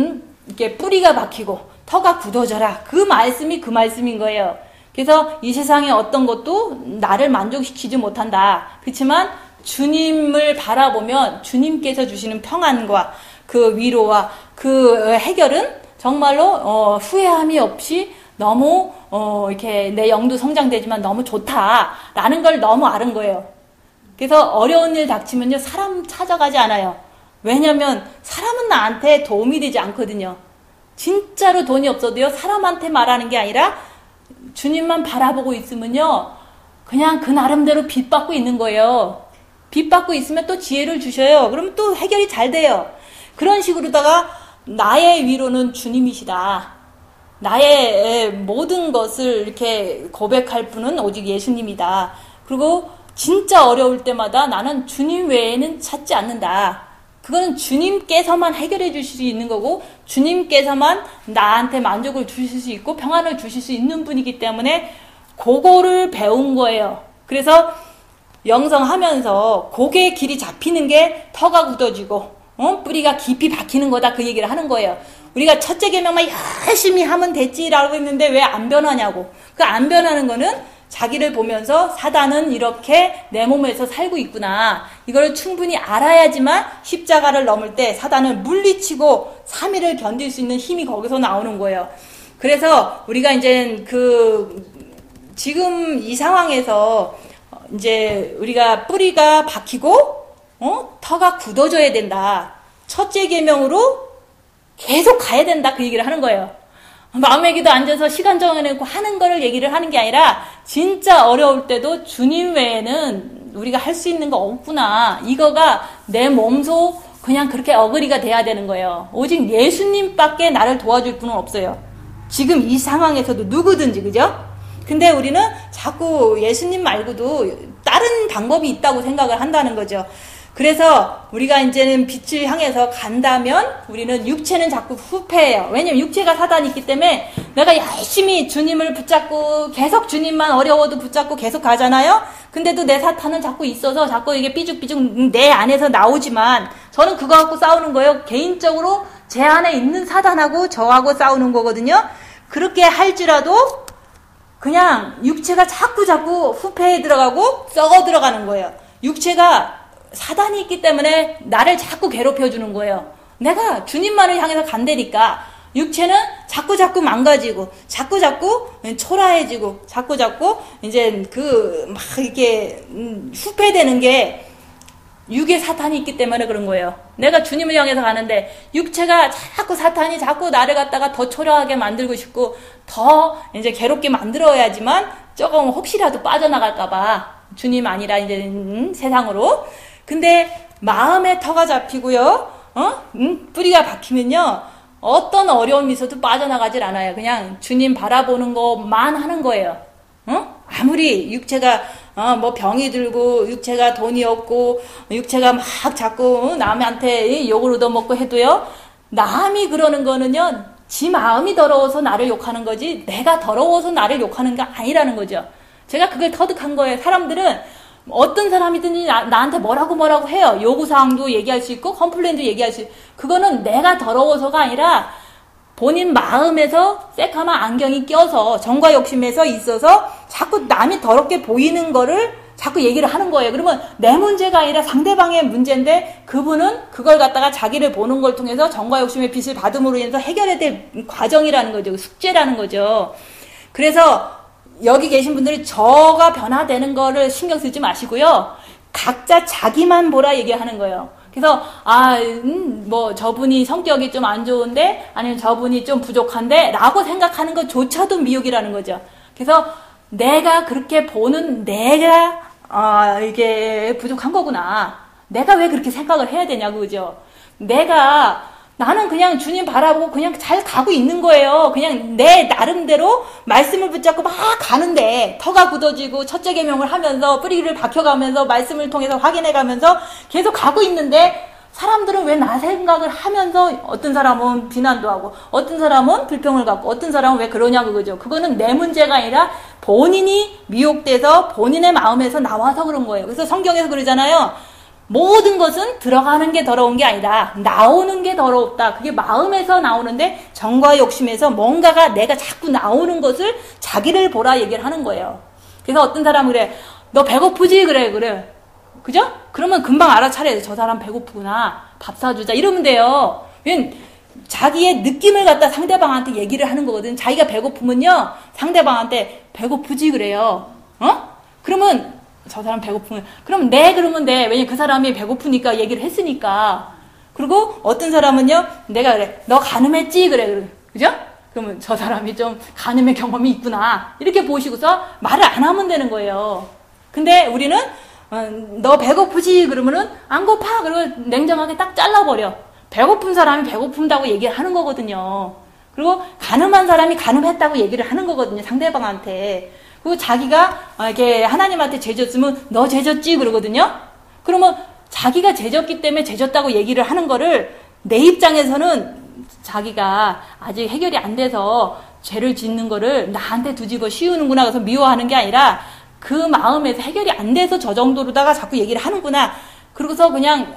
이렇게 뿌리가 박히고 터가 굳어져라, 그 말씀이 그 말씀인 거예요. 그래서 이 세상의 어떤 것도 나를 만족시키지 못한다. 그렇지만 주님을 바라보면 주님께서 주시는 평안과 그 위로와 그 해결은 정말로 후회함이 없이 너무 이렇게 내 영도 성장되지만 너무 좋다라는 걸 너무 아는 거예요. 그래서 어려운 일 닥치면요, 사람 찾아가지 않아요. 왜냐면 사람은 나한테 도움이 되지 않거든요. 진짜로 돈이 없어도요, 사람한테 말하는 게 아니라 주님만 바라보고 있으면요, 그냥 그 나름대로 빛 받고 있는 거예요. 빛 받고 있으면 또 지혜를 주셔요. 그러면 또 해결이 잘 돼요. 그런 식으로다가 나의 위로는 주님이시다. 나의 모든 것을 이렇게 고백할 분은 오직 예수님이다. 그리고 진짜 어려울 때마다 나는 주님 외에는 찾지 않는다. 그거는 주님께서만 해결해 주실 수 있는 거고 주님께서만 나한테 만족을 주실 수 있고 평안을 주실 수 있는 분이기 때문에 그거를 배운 거예요. 그래서 영성하면서 고개 길이 잡히는 게 터가 굳어지고 뿌리가 깊이 박히는 거다 그 얘기를 하는 거예요. 우리가 첫째 계명만 열심히 하면 됐지라고 했는데 왜 안 변하냐고. 그 안 변하는 거는 자기를 보면서 사단은 이렇게 내 몸에서 살고 있구나. 이걸 충분히 알아야지만 십자가를 넘을 때 사단을 물리치고 3일을 견딜 수 있는 힘이 거기서 나오는 거예요. 그래서 우리가 이제 지금 이 상황에서 이제 우리가 뿌리가 박히고 터가 굳어져야 된다. 첫째 계명으로 계속 가야 된다. 그 얘기를 하는 거예요. 마음의 기도 앉아서 시간 정해놓고 하는 거를 얘기를 하는 게 아니라 진짜 어려울 때도 주님 외에는 우리가 할 수 있는 거 없구나. 이거가 내 몸소 그냥 그렇게 어그리가 돼야 되는 거예요. 오직 예수님밖에 나를 도와줄 분은 없어요. 지금 이 상황에서도 누구든지, 그죠? 근데 우리는 자꾸 예수님 말고도 다른 방법이 있다고 생각을 한다는 거죠. 그래서 우리가 이제는 빛을 향해서 간다면 우리는 육체는 자꾸 후패해요. 왜냐면 육체가 사단이 있기 때문에 내가 열심히 주님을 붙잡고 계속 주님만 어려워도 붙잡고 계속 가잖아요. 근데도 내 사탄은 자꾸 있어서 자꾸 이게 삐죽삐죽 내 안에서 나오지만 저는 그거 갖고 싸우는 거예요. 개인적으로 제 안에 있는 사단하고 저하고 싸우는 거거든요. 그렇게 할지라도 그냥 육체가 자꾸 후패에 들어가고 썩어 들어가는 거예요. 육체가 사단이 있기 때문에 나를 자꾸 괴롭혀주는 거예요. 내가 주님만을 향해서 간다니까 육체는 자꾸 망가지고 자꾸 초라해지고 자꾸 이제 막 이렇게 후패되는 게 육의 사탄이 있기 때문에 그런 거예요. 내가 주님을 향해서 가는데 육체가 사탄이 자꾸 나를 갖다가 더 초라하게 만들고 싶고 더 이제 괴롭게 만들어야지만 조금 혹시라도 빠져나갈까봐 주님 아니라 이제 세상으로. 근데 마음에 터가 잡히고요. 뿌리가 박히면요. 어떤 어려움이 있어도 빠져나가질 않아요. 그냥 주님 바라보는 것만 하는 거예요. 아무리 육체가 뭐 병이 들고 육체가 돈이 없고 육체가 막 자꾸 남한테 욕을 얻어먹고 해도요. 남이 그러는 거는요. 지 마음이 더러워서 나를 욕하는 거지 내가 더러워서 나를 욕하는 게 아니라는 거죠. 제가 그걸 터득한 거예요. 사람들은 어떤 사람이든지 나한테 뭐라고 해요. 요구사항도 얘기할 수 있고 컴플레인도 얘기할 수 있고 그거는 내가 더러워서가 아니라 본인 마음에서 새까만 안경이 껴서 정과 욕심에서 있어서 자꾸 남이 더럽게 보이는 거를 자꾸 얘기를 하는 거예요. 그러면 내 문제가 아니라 상대방의 문제인데 그분은 그걸 갖다가 자기를 보는 걸 통해서 정과 욕심의 빛을 받음으로 인해서 해결해야 될 과정이라는 거죠. 숙제라는 거죠. 그래서 여기 계신 분들이 저가 변화되는 거를 신경 쓰지 마시고요. 각자 자기만 보라 얘기하는 거예요. 그래서 뭐 저분이 성격이 좀 안 좋은데 아니면 저분이 좀 부족한데 라고 생각하는 것조차도 미혹이라는 거죠. 그래서 내가 그렇게 보는 내가 이게 부족한 거구나. 내가 왜 그렇게 생각을 해야 되냐고, 그죠? 나는 그냥 주님 바라보고 그냥 잘 가고 있는 거예요. 그냥 내 나름대로 말씀을 붙잡고 막 가는데 터가 굳어지고 첫째 계명을 하면서 뿌리를 박혀가면서 말씀을 통해서 확인해가면서 계속 가고 있는데 사람들은 왜 나 생각을 하면서 어떤 사람은 비난도 하고 어떤 사람은 불평을 갖고 어떤 사람은 왜 그러냐고, 그죠? 그거는 내 문제가 아니라 본인이 미혹돼서 본인의 마음에서 나와서 그런 거예요. 그래서 성경에서 그러잖아요. 모든 것은 들어가는 게 더러운 게 아니다. 나오는 게 더럽다. 그게 마음에서 나오는데 정과 욕심에서 뭔가가 내가 자꾸 나오는 것을 자기를 보라 얘기를 하는 거예요. 그래서 어떤 사람은 그래. 너 배고프지? 그래. 그죠? 그러면 금방 알아차려요. 저 사람 배고프구나. 밥 사주자. 이러면 돼요. 왜냐면 자기의 느낌을 갖다 상대방한테 얘기를 하는 거거든. 자기가 배고프면요. 상대방한테 배고프지? 그래요. 그러면 저 사람 배고프면 그럼 그러면 돼. 왜냐면 그 사람이 배고프니까 얘기를 했으니까. 그리고 어떤 사람은요. 내가 그래. 너 가늠했지? 그래. 그죠? 그러면 저 사람이 좀 가늠의 경험이 있구나. 이렇게 보시고서 말을 안 하면 되는 거예요. 근데 우리는 너 배고프지? 그러면은 안 고파. 그리고 냉정하게 딱 잘라버려. 배고픈 사람이 배고픈다고 얘기를 하는 거거든요. 그리고 가늠한 사람이 가늠했다고 얘기를 하는 거거든요. 상대방한테. 그리고 자기가 이렇게 하나님한테 죄졌으면 너 죄졌지? 그러거든요. 그러면 자기가 죄졌기 때문에 죄졌다고 얘기를 하는 거를 내 입장에서는 자기가 아직 해결이 안 돼서 죄를 짓는 거를 나한테 뒤집어 씌우는구나 그래서 미워하는 게 아니라 그 마음에서 해결이 안 돼서 저 정도로다가 자꾸 얘기를 하는구나. 그러고서 그냥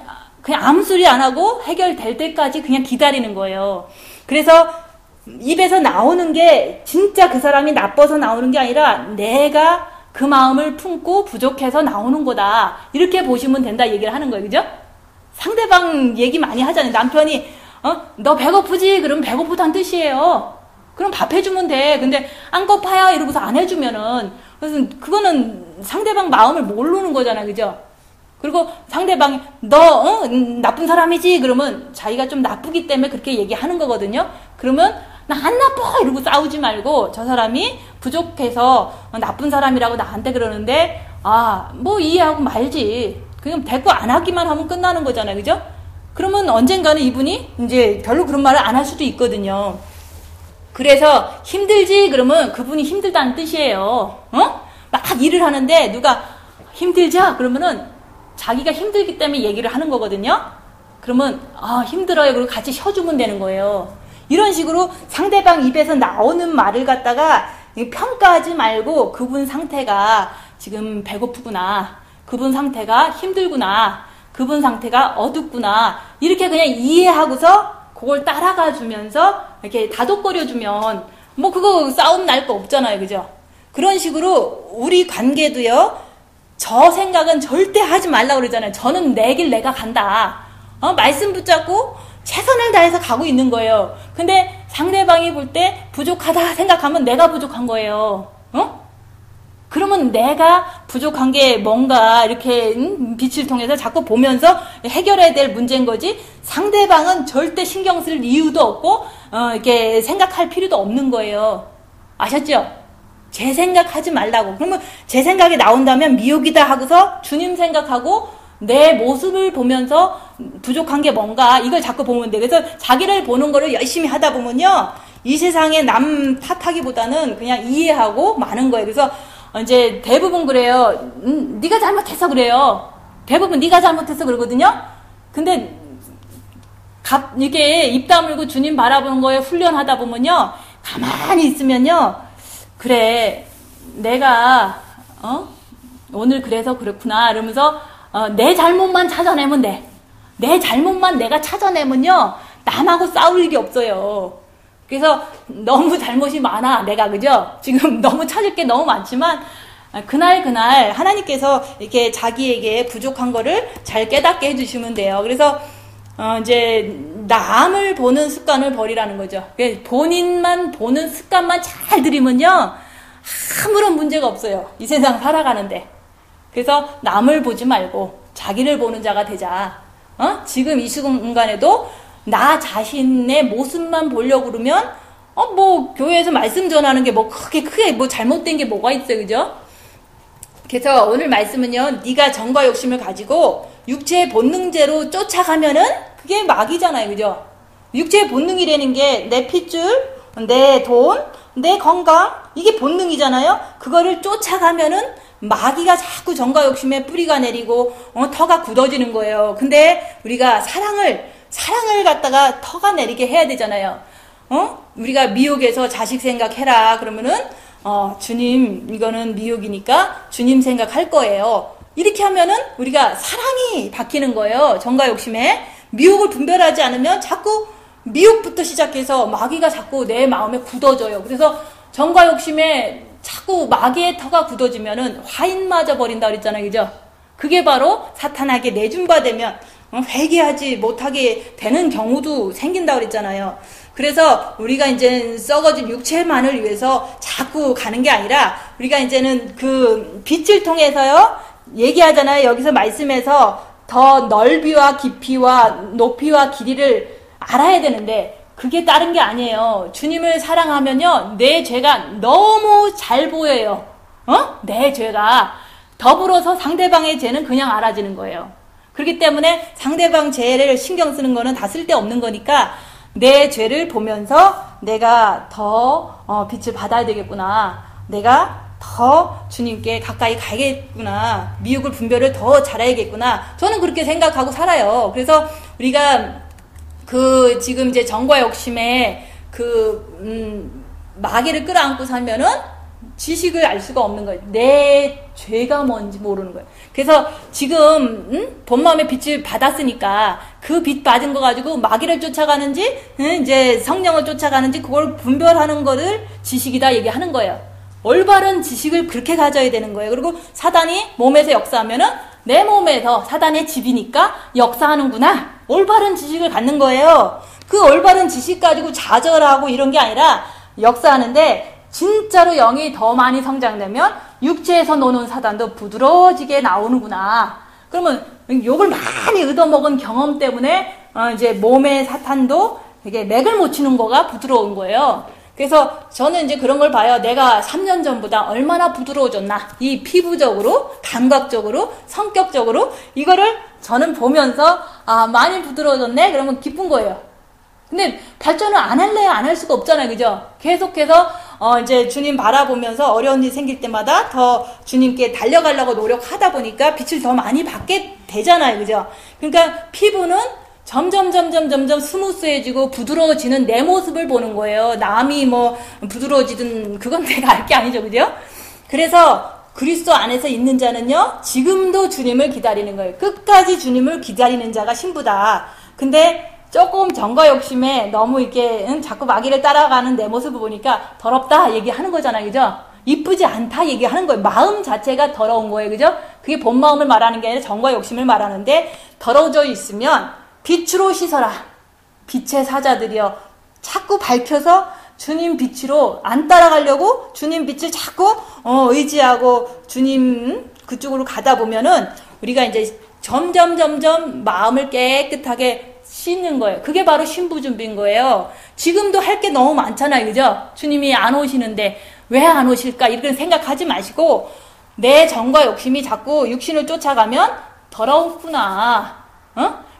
아무 소리 안 하고 해결될 때까지 그냥 기다리는 거예요. 그래서 입에서 나오는 게 진짜 그 사람이 나빠서 나오는 게 아니라 내가 그 마음을 품고 부족해서 나오는 거다. 이렇게 보시면 된다 얘기를 하는 거예요. 그죠? 상대방 얘기 많이 하잖아요. 남편이 너 배고프지? 그러면 배고프다는 뜻이에요. 그럼 밥 해주면 돼. 근데 안 고파요 이러고서 안 해주면은 그래서 그거는 상대방 마음을 모르는 거잖아요. 그죠? 그리고 상대방이 너 나쁜 사람이지? 그러면 자기가 좀 나쁘기 때문에 그렇게 얘기하는 거거든요. 그러면 나 안 나빠 이러고 싸우지 말고 저 사람이 부족해서 나쁜 사람이라고 나한테 그러는데 뭐 이해하고 말지. 그냥 대꾸 안 하기만 하면 끝나는 거잖아요. 그죠? 그러면 언젠가는 이분이 이제 별로 그런 말을 안 할 수도 있거든요. 그래서 힘들지? 그러면 그분이 힘들다는 뜻이에요. 막 일을 하는데 누가 힘들죠? 그러면은 자기가 힘들기 때문에 얘기를 하는 거거든요. 그러면 힘들어요. 그리고 같이 쉬어주면 되는 거예요. 이런 식으로 상대방 입에서 나오는 말을 갖다가 평가하지 말고 그분 상태가 지금 배고프구나. 그분 상태가 힘들구나. 그분 상태가 어둡구나. 이렇게 그냥 이해하고서 그걸 따라가 주면서 이렇게 다독거려 주면 뭐 그거 싸움 날 거 없잖아요. 그죠? 그런 식으로 우리 관계도요. 저 생각은 절대 하지 말라고 그러잖아요. 저는 내 길 내가 간다. 말씀 붙잡고 최선을 다해서 가고 있는 거예요. 근데 상대방이 볼 때 부족하다 생각하면 내가 부족한 거예요. 그러면 내가 부족한 게 뭔가 이렇게 빛을 통해서 자꾸 보면서 해결해야 될 문제인 거지 상대방은 절대 신경 쓸 이유도 없고 이렇게 생각할 필요도 없는 거예요. 아셨죠? 제 생각하지 말라고. 그러면 제 생각이 나온다면 미혹이다 하고서 주님 생각하고 내 모습을 보면서 부족한 게 뭔가 이걸 자꾸 보면 돼. 그래서 자기를 보는 거를 열심히 하다 보면요. 이 세상에 남 탓하기보다는 그냥 이해하고 마는 거예요. 그래서 이제 대부분 그래요. 네가 잘못해서 그래요. 대부분 네가 잘못해서 그러거든요. 근데 이게 입 다물고 주님 바라보는 거에 훈련하다 보면요. 가만히 있으면요. 그래 내가 오늘 그래서 그렇구나 이러면서 내 잘못만 찾아내면 돼. 내 잘못만 내가 찾아내면요. 남하고 싸울 일이 없어요. 그래서 너무 잘못이 많아 내가 그죠? 지금 너무 찾을 게 너무 많지만 그날 하나님께서 이렇게 자기에게 부족한 거를 잘 깨닫게 해주시면 돼요. 그래서 이제 남을 보는 습관을 버리라는 거죠. 본인만 보는 습관만 잘 들이면요 아무런 문제가 없어요. 이 세상 살아가는데. 그래서 남을 보지 말고 자기를 보는 자가 되자. 지금 이 순간에도 나 자신의 모습만 보려고 그러면 뭐 교회에서 말씀 전하는 게 뭐 크게 뭐 잘못된 게 뭐가 있어요. 그죠? 그래서 오늘 말씀은요. 네가 정과 욕심을 가지고 육체의 본능대로 쫓아가면은 그게 마귀잖아요. 그죠? 육체의 본능이라는 게 내 핏줄, 내 돈, 내 건강 이게 본능이잖아요. 그거를 쫓아가면은 마귀가 자꾸 정과 욕심에 뿌리가 내리고 터가 굳어지는 거예요. 근데 우리가 사랑을 갖다가 터가 내리게 해야 되잖아요. 우리가 미혹에서 자식 생각해라 그러면은 주님 이거는 미혹이니까 주님 생각할 거예요. 이렇게 하면은 우리가 사랑이 바뀌는 거예요. 정과 욕심에 미혹을 분별하지 않으면 자꾸 미혹부터 시작해서 마귀가 자꾸 내 마음에 굳어져요. 그래서 정과 욕심에 자꾸 마귀의 터가 굳어지면은 화인 맞아 버린다 그랬잖아요. 그죠? 그게 바로 사탄에게 내준바되면 회개하지 못하게 되는 경우도 생긴다 그랬잖아요. 그래서 우리가 이제 썩어진 육체만을 위해서 자꾸 가는 게 아니라 우리가 이제는 그 빛을 통해서요 얘기하잖아요. 여기서 말씀에서 더 넓이와 깊이와 높이와 길이를 알아야 되는데 그게 다른 게 아니에요. 주님을 사랑하면요 내 죄가 너무 잘 보여요. 내 죄가 더불어서 상대방의 죄는 그냥 알아지는 거예요. 그렇기 때문에 상대방 죄를 신경 쓰는 거는 다 쓸데없는 거니까 내 죄를 보면서 내가 더 빛을 받아야 되겠구나. 내가 더 주님께 가까이 가야겠구나. 미혹을 분별을 더 잘해야겠구나. 저는 그렇게 생각하고 살아요. 그래서 우리가 지금 이제 정과 욕심에 마귀를 끌어안고 살면은 지식을 알 수가 없는 거예요. 내 죄가 뭔지 모르는 거예요. 그래서 지금 본마음의 빛을 받았으니까 그 빛 받은 거 가지고 마귀를 쫓아가는지 이제 성령을 쫓아가는지 그걸 분별하는 거를 지식이다 얘기하는 거예요. 올바른 지식을 그렇게 가져야 되는 거예요. 그리고 사단이 몸에서 역사하면은 내 몸에서 사단의 집이니까 역사하는구나. 올바른 지식을 갖는 거예요. 그 올바른 지식 가지고 좌절하고 이런 게 아니라 역사하는데 진짜로 영이 더 많이 성장되면 육체에서 노는 사단도 부드러워지게 나오는구나. 그러면 욕을 많이 얻어먹은 경험 때문에 이제 몸의 사탄도 이게 맥을 못 치는 거가 부드러운 거예요. 그래서 저는 이제 그런 걸 봐요. 내가 3년 전보다 얼마나 부드러워졌나. 이 피부적으로, 감각적으로, 성격적으로 이거를 저는 보면서 많이 부드러워졌네? 그러면 기쁜 거예요. 근데 발전을 안 할래야 안 할 수가 없잖아요. 그죠? 계속해서 이제 주님 바라보면서 어려운 일 생길 때마다 더 주님께 달려가려고 노력하다 보니까 빛을 더 많이 받게 되잖아요. 그죠? 그러니까 피부는 점점 스무스해지고 부드러워지는 내 모습을 보는 거예요. 남이 뭐 부드러워지든 그건 내가 알 게 아니죠. 그죠? 그래서 그리스도 안에서 있는 자는요, 지금도 주님을 기다리는 거예요. 끝까지 주님을 기다리는 자가 신부다. 근데 조금 정과 욕심에 너무 이렇게 자꾸 마귀를 따라가는 내 모습을 보니까 더럽다 얘기하는 거잖아요. 그죠? 이쁘지 않다 얘기하는 거예요. 마음 자체가 더러운 거예요. 그죠? 그게 본 마음을 말하는 게 아니라 정과 욕심을 말하는데, 더러워져 있으면 빛으로 씻어라. 빛의 사자들이여. 자꾸 밝혀서 주님 빛으로 안 따라가려고 주님 빛을 자꾸 의지하고 주님 그쪽으로 가다 보면은 우리가 이제 점점 마음을 깨끗하게 씻는 거예요. 그게 바로 신부 준비인 거예요. 지금도 할 게 너무 많잖아요. 그죠? 주님이 안 오시는데 왜 안 오실까? 이렇게 생각하지 마시고 내 정과 욕심이 자꾸 육신을 쫓아가면 더러웠구나.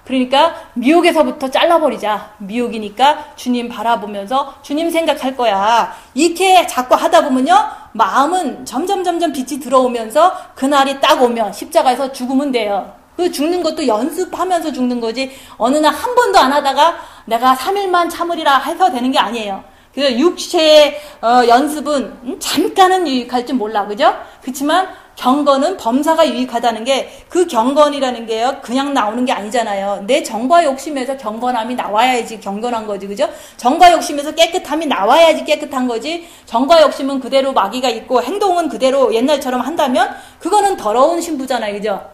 그러니까 미혹에서부터 잘라버리자. 미혹이니까 주님 바라보면서 주님 생각할 거야. 이렇게 자꾸 하다 보면요, 마음은 점점 빛이 들어오면서 그날이 딱 오면 십자가에서 죽으면 돼요. 그 죽는 것도 연습하면서 죽는 거지, 어느 날 한 번도 안 하다가 내가 3일만 참으리라 해서 되는 게 아니에요. 그래서 육체의 연습은 잠깐은 유익할지 몰라. 그죠? 그렇지만 경건은 범사가 유익하다는 게, 그 경건이라는 게요, 그냥 나오는 게 아니잖아요. 내 정과 욕심에서 경건함이 나와야지 경건한 거지. 그죠? 정과 욕심에서 깨끗함이 나와야지 깨끗한 거지. 정과 욕심은 그대로 마귀가 있고 행동은 그대로 옛날처럼 한다면 그거는 더러운 신부잖아요. 그죠?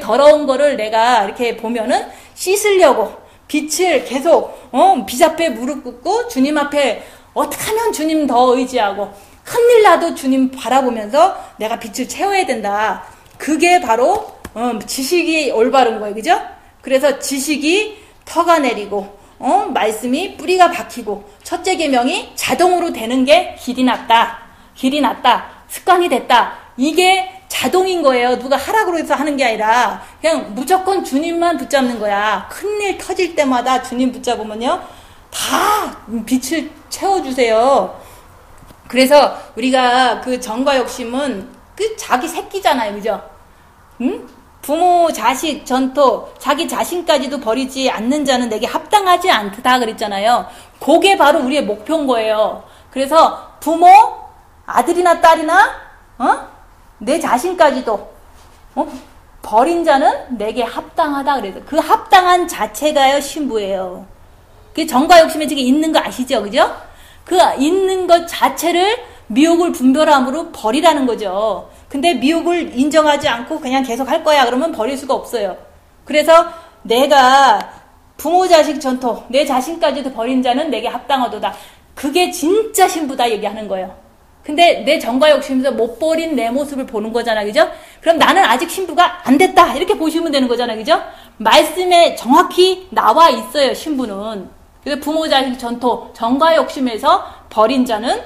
더러운 거를 내가 이렇게 보면은 씻으려고 빛을 계속 빛 앞에 무릎 꿇고 주님 앞에 어떻게 하면 주님 더 의지하고 큰일 나도 주님 바라보면서 내가 빛을 채워야 된다. 그게 바로 지식이 올바른 거예요. 그죠? 그래서 지식이 터가 내리고 말씀이 뿌리가 박히고 첫째 계명이 자동으로 되는 게 길이 낫다. 습관이 됐다. 이게 자동인 거예요. 누가 하라고 해서 하는 게 아니라 그냥 무조건 주님만 붙잡는 거야. 큰일 터질 때마다 주님 붙잡으면요, 다 빛을 채워주세요. 그래서 우리가 그 정과 욕심은 그 자기 새끼잖아요. 그죠? 응? 부모, 자식, 전토, 자기 자신까지도 버리지 않는 자는 내게 합당하지 않다 그랬잖아요. 그게 바로 우리의 목표인 거예요. 그래서 부모, 아들이나 딸이나 내 자신까지도 버린 자는 내게 합당하다 그래서 그 합당한 자체가요 신부예요. 그 정과 욕심에 지금 있는 거 아시죠? 그죠? 그 있는 것 자체를 미혹을 분별함으로 버리라는 거죠. 근데 미혹을 인정하지 않고 그냥 계속 할 거야 그러면 버릴 수가 없어요. 그래서 내가 부모, 자식, 전토, 내 자신까지도 버린 자는 내게 합당하도다. 그게 진짜 신부다 얘기하는 거예요. 근데 내 정과 욕심에서 못 버린 내 모습을 보는 거잖아. 그죠? 그럼 나는 아직 신부가 안 됐다. 이렇게 보시면 되는 거잖아. 그죠? 말씀에 정확히 나와 있어요. 신부는. 그래서 부모, 자식, 전토, 정과 욕심에서 버린 자는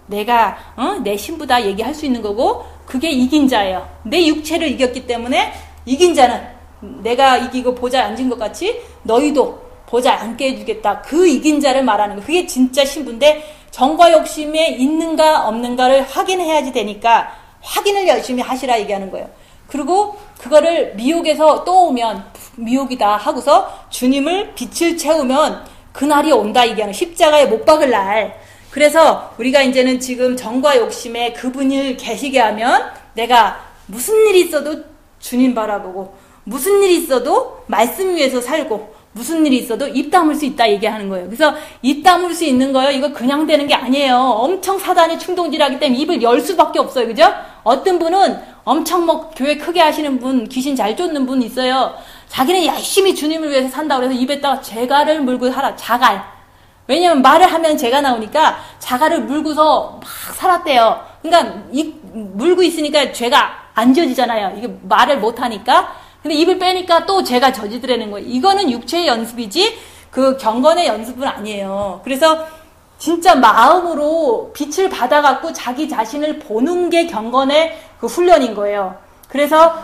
내가 내 신부다 얘기할 수 있는 거고, 그게 이긴 자예요. 내 육체를 이겼기 때문에 이긴 자는 내가 이기고 보좌에 앉은 것 같이 너희도 보좌에 앉게 해주겠다. 그 이긴 자를 말하는 거. 그게 진짜 신부인데 정과 욕심에 있는가 없는가를 확인해야지 되니까 확인을 열심히 하시라 얘기하는 거예요. 그리고 그거를 미혹에서 또 오면 미혹이다 하고서 주님을 빛을 채우면 그날이 온다 얘기하는 십자가에 못 박을 날. 그래서 우리가 이제는 지금 정과 욕심에 그분을 계시게 하면 내가 무슨 일이 있어도 주님 바라보고 무슨 일이 있어도 말씀 위에서 살고 무슨 일이 있어도 입 다물 수 있다 얘기하는 거예요. 그래서 입 다물 수 있는 거예요. 이거 그냥 되는 게 아니에요. 엄청 사단이 충동질하기 때문에 입을 열 수밖에 없어요. 그죠? 어떤 분은 엄청 뭐 교회 크게 하시는 분, 귀신 잘 쫓는 분 있어요. 자기는 열심히 주님을 위해서 산다고 해서 입에다가 재갈을 물고 살아. 자갈. 왜냐면 말을 하면 재가 나오니까 자갈을 물고서 막 살았대요. 그러니까 물고 있으니까 죄가 안 지어지잖아요. 이게 말을 못 하니까. 근데 입을 빼니까 또 죄가 저지더라는 거예요. 이거는 육체의 연습이지 그 경건의 연습은 아니에요. 그래서 진짜 마음으로 빛을 받아갖고 자기 자신을 보는 게 경건의 그 훈련인 거예요. 그래서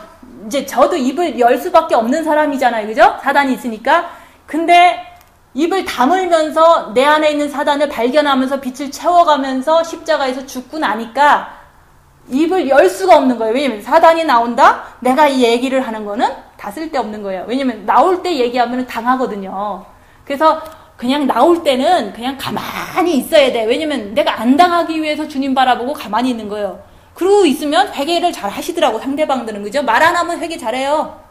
이제 저도 입을 열 수밖에 없는 사람이잖아요. 그죠? 사단이 있으니까. 근데 입을 다물면서 내 안에 있는 사단을 발견하면서 빛을 채워가면서 십자가에서 죽고 나니까 입을 열 수가 없는 거예요. 왜냐면 사단이 나온다? 내가 이 얘기를 하는 거는 다 쓸데없는 거예요. 왜냐면 나올 때 얘기하면 당하거든요. 그래서 그냥 나올 때는 그냥 가만히 있어야 돼. 왜냐면 내가 안 당하기 위해서 주님 바라보고 가만히 있는 거예요. 그러고 있으면 회개를 잘 하시더라고, 상대방들은. 그죠? 말 안 하면 회개 잘해요.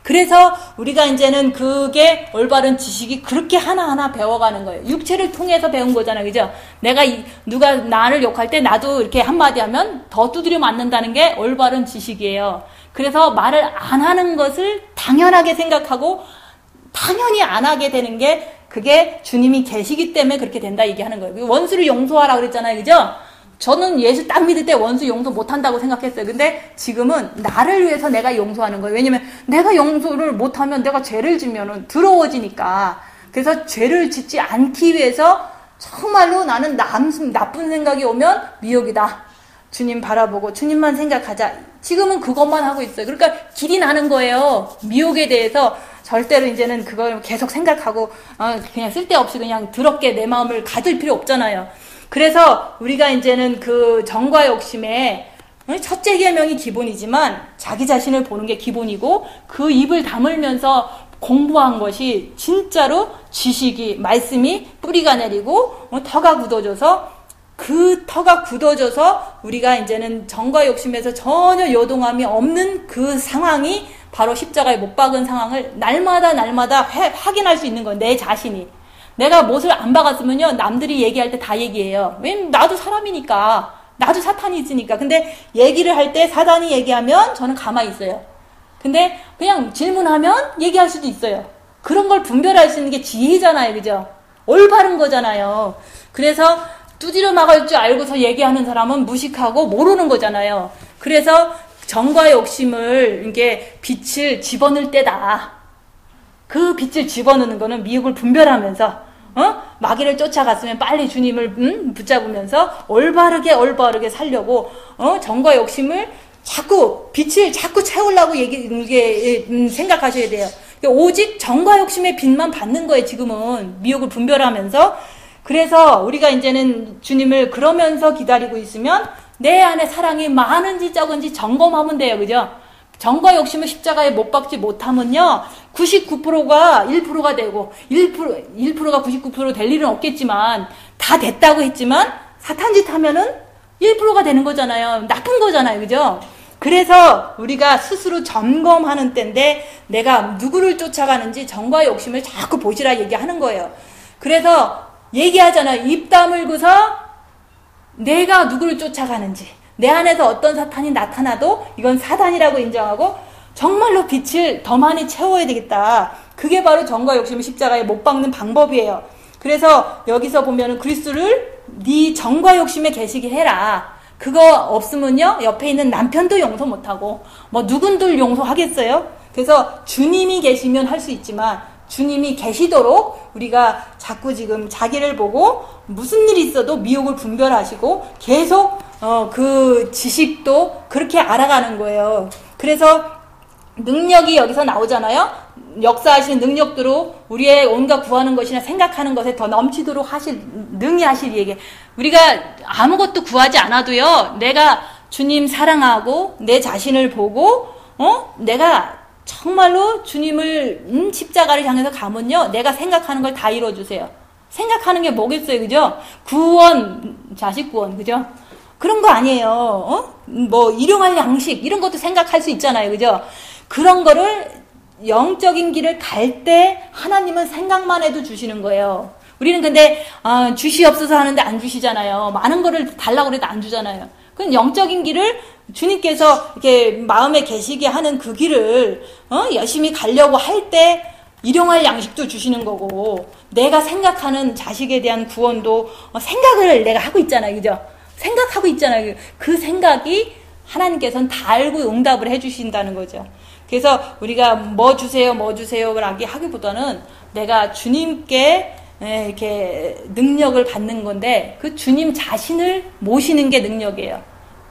그래서 우리가 이제는 그게 올바른 지식이 그렇게 하나하나 배워가는 거예요. 육체를 통해서 배운 거잖아요. 그죠? 내가 누가 나를 욕할 때 나도 이렇게 한마디 하면 더 두드려 맞는다는 게 올바른 지식이에요. 그래서 말을 안 하는 것을 당연하게 생각하고 당연히 안 하게 되는 게 그게 주님이 계시기 때문에 그렇게 된다 얘기하는 거예요. 원수를 용서하라 그랬잖아요. 그죠? 저는 예수 딱 믿을 때 원수 용서 못한다고 생각했어요. 근데 지금은 나를 위해서 내가 용서하는 거예요. 왜냐면 내가 용서를 못하면 내가 죄를 지면은 더러워지니까. 그래서 죄를 짓지 않기 위해서 정말로 나는 나쁜 생각이 오면 미혹이다. 주님 바라보고 주님만 생각하자. 지금은 그것만 하고 있어요. 그러니까 길이 나는 거예요. 미혹에 대해서 절대로 이제는 그걸 계속 생각하고 그냥 쓸데없이 그냥 더럽게 내 마음을 가질 필요 없잖아요. 그래서 우리가 이제는 그 정과 욕심에 첫째 계명이 기본이지만 자기 자신을 보는 게 기본이고 그 입을 다물면서 공부한 것이 진짜로 지식이 말씀이 뿌리가 내리고 터가 굳어져서 그 터가 굳어져서 우리가 이제는 정과 욕심에서 전혀 요동함이 없는 그 상황이 바로 십자가에 못 박은 상황을 날마다 확인할 수 있는 거예요. 내 자신이. 내가 못을 안 박았으면요, 남들이 얘기할 때 다 얘기해요. 왜냐면 나도 사람이니까, 나도 사탄이 있으니까. 근데 얘기를 할 때 사단이 얘기하면 저는 가만히 있어요. 근데 그냥 질문하면 얘기할 수도 있어요. 그런 걸 분별할 수 있는 게 지혜잖아요. 그죠? 올바른 거잖아요. 그래서 두드려 막을 줄 알고서 얘기하는 사람은 무식하고 모르는 거잖아요. 그래서 정과 욕심을, 이게 빛을 집어넣을 때다. 그 빛을 집어넣는 거는 미혹을 분별하면서 마귀를 쫓아갔으면 빨리 주님을 붙잡으면서 올바르게 살려고 정과 욕심을 자꾸 빛을 자꾸 채우려고 생각하셔야 돼요. 오직 정과 욕심의 빛만 받는 거예요. 지금은 미혹을 분별하면서. 그래서 우리가 이제는 주님을 그러면서 기다리고 있으면 내 안에 사랑이 많은지 적은지 점검하면 돼요. 그죠? 정과 욕심을 십자가에 못 박지 못하면요, 99%가 1%가 되고 1%가 99% 될 일은 없겠지만 다 됐다고 했지만 사탄짓 하면은 1%가 되는 거잖아요. 나쁜 거잖아요. 그죠? 그래서 우리가 스스로 점검하는 때인데 내가 누구를 쫓아가는지 정과 욕심을 자꾸 보시라 얘기하는 거예요. 그래서 얘기하잖아요. 입 다물고서 내가 누구를 쫓아가는지, 내 안에서 어떤 사탄이 나타나도 이건 사단이라고 인정하고 정말로 빛을 더 많이 채워야 되겠다. 그게 바로 정과 욕심을 십자가에 못 박는 방법이에요. 그래서 여기서 보면은 그리스도를 네 정과 욕심에 계시게 해라. 그거 없으면요, 옆에 있는 남편도 용서 못하고 뭐 누군들 용서하겠어요? 그래서 주님이 계시면 할 수 있지만 주님이 계시도록 우리가 자꾸 지금 자기를 보고 무슨 일이 있어도 미혹을 분별하시고 계속 그 지식도 그렇게 알아가는 거예요. 그래서 능력이 여기서 나오잖아요. 역사하시는 능력대로 우리의 온갖 구하는 것이나 생각하는 것에 더 넘치도록 능히 하실 이에게 우리가 아무것도 구하지 않아도요, 내가 주님 사랑하고 내 자신을 보고 내가 정말로 주님을 십자가를 향해서 가면요, 내가 생각하는 걸 다 이뤄주세요. 생각하는 게 뭐겠어요, 그죠? 구원, 자식 구원, 그죠? 그런 거 아니에요. 뭐 일용할 양식 이런 것도 생각할 수 있잖아요, 그죠? 그런 거를 영적인 길을 갈 때 하나님은 생각만 해도 주시는 거예요. 우리는 근데 주시옵소서 하는데 안 주시잖아요. 많은 거를 달라고 해도 안 주잖아요. 그 영적인 길을 주님께서 이렇게 마음에 계시게 하는 그 길을 열심히 가려고 할 때 일용할 양식도 주시는 거고, 내가 생각하는 자식에 대한 구원도 생각을 내가 하고 있잖아요, 그죠? 생각하고 있잖아요. 그 생각이 하나님께서는 다 알고 응답을 해주신다는 거죠. 그래서 우리가 뭐 주세요 라기 하기보다는 내가 주님께 이렇게 능력을 받는 건데, 그 주님 자신을 모시는 게 능력이에요.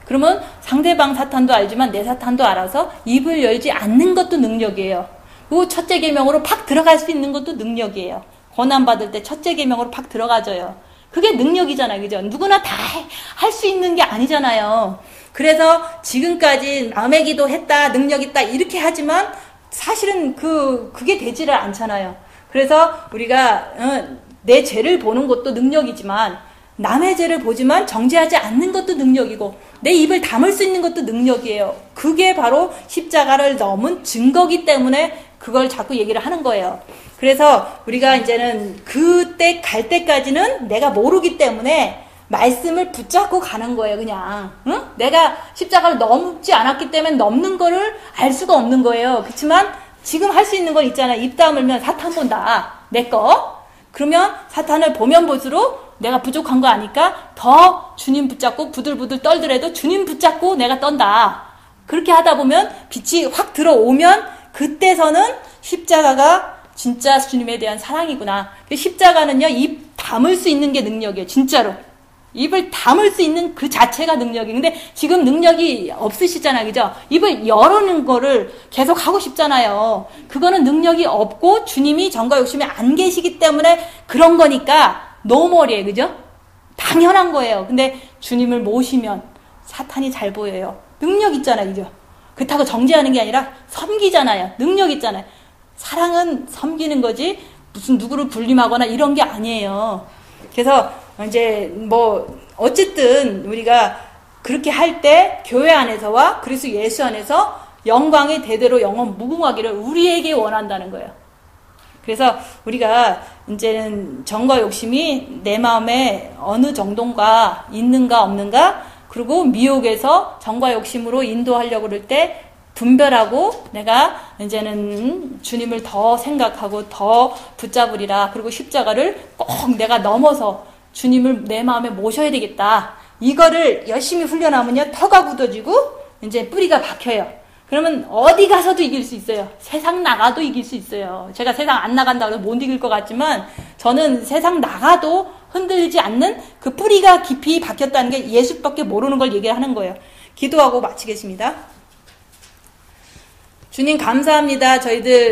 그러면 상대방 사탄도 알지만 내 사탄도 알아서 입을 열지 않는 것도 능력이에요. 그 첫째 계명으로 팍 들어갈 수 있는 것도 능력이에요. 고난받을 때 첫째 계명으로 팍 들어가져요. 그게 능력이잖아요, 그죠? 누구나 다 할 수 있는 게 아니잖아요. 그래서 지금까지 마음의 기도 했다, 능력 있다 이렇게 하지만 사실은 그게 되지를 않잖아요. 그래서 우리가 내 죄를 보는 것도 능력이지만, 남의 죄를 보지만 정죄하지 않는 것도 능력이고, 내 입을 다물 수 있는 것도 능력이에요. 그게 바로 십자가를 넘은 증거기 때문에 그걸 자꾸 얘기를 하는 거예요. 그래서 우리가 이제는 그때 갈 때까지는 내가 모르기 때문에 말씀을 붙잡고 가는 거예요, 그냥. 응? 내가 십자가를 넘지 않았기 때문에 넘는 거를 알 수가 없는 거예요. 그렇지만 지금 할 수 있는 건 있잖아요. 입 다물면 사탄 본다. 내 거. 그러면 사탄을 보면 볼수록 내가 부족한 거 아니까 더 주님 붙잡고 부들부들 떨더라도 주님 붙잡고 내가 떤다. 그렇게 하다 보면 빛이 확 들어오면 그때서는 십자가가 진짜 주님에 대한 사랑이구나. 십자가는요, 입 다물 수 있는 게 능력이에요. 진짜로. 입을 다물 수 있는 그 자체가 능력이에요. 근데 지금 능력이 없으시잖아요, 그죠? 입을 열어놓는 거를 계속 하고 싶잖아요. 그거는 능력이 없고 주님이 정과 욕심이 안 계시기 때문에 그런 거니까 노멀이에요, 그죠? 당연한 거예요. 근데 주님을 모시면 사탄이 잘 보여요. 능력 있잖아요, 그죠? 그렇다고 정죄하는 게 아니라 섬기잖아요. 능력 있잖아요. 사랑은 섬기는 거지 무슨 누구를 불림하거나 이런 게 아니에요. 그래서 이제 뭐 어쨌든 우리가 그렇게 할 때 교회 안에서와 그리스도 예수 안에서 영광이 대대로 영원 무궁하기를 우리에게 원한다는 거예요. 그래서 우리가 이제는 정과 욕심이 내 마음에 어느 정도인가 있는가 없는가, 그리고 미혹에서 정과 욕심으로 인도하려고 그럴 때 분별하고 내가 이제는 주님을 더 생각하고 더 붙잡으리라. 그리고 십자가를 꼭 내가 넘어서 주님을 내 마음에 모셔야 되겠다. 이거를 열심히 훈련하면요, 터가 굳어지고 이제 뿌리가 박혀요. 그러면 어디 가서도 이길 수 있어요. 세상 나가도 이길 수 있어요. 제가 세상 안 나간다고 해서 못 이길 것 같지만 저는 세상 나가도 흔들리지 않는 그 뿌리가 깊이 박혔다는 게 예수밖에 모르는 걸 얘기를 하는 거예요. 기도하고 마치겠습니다. 주님 감사합니다. 저희들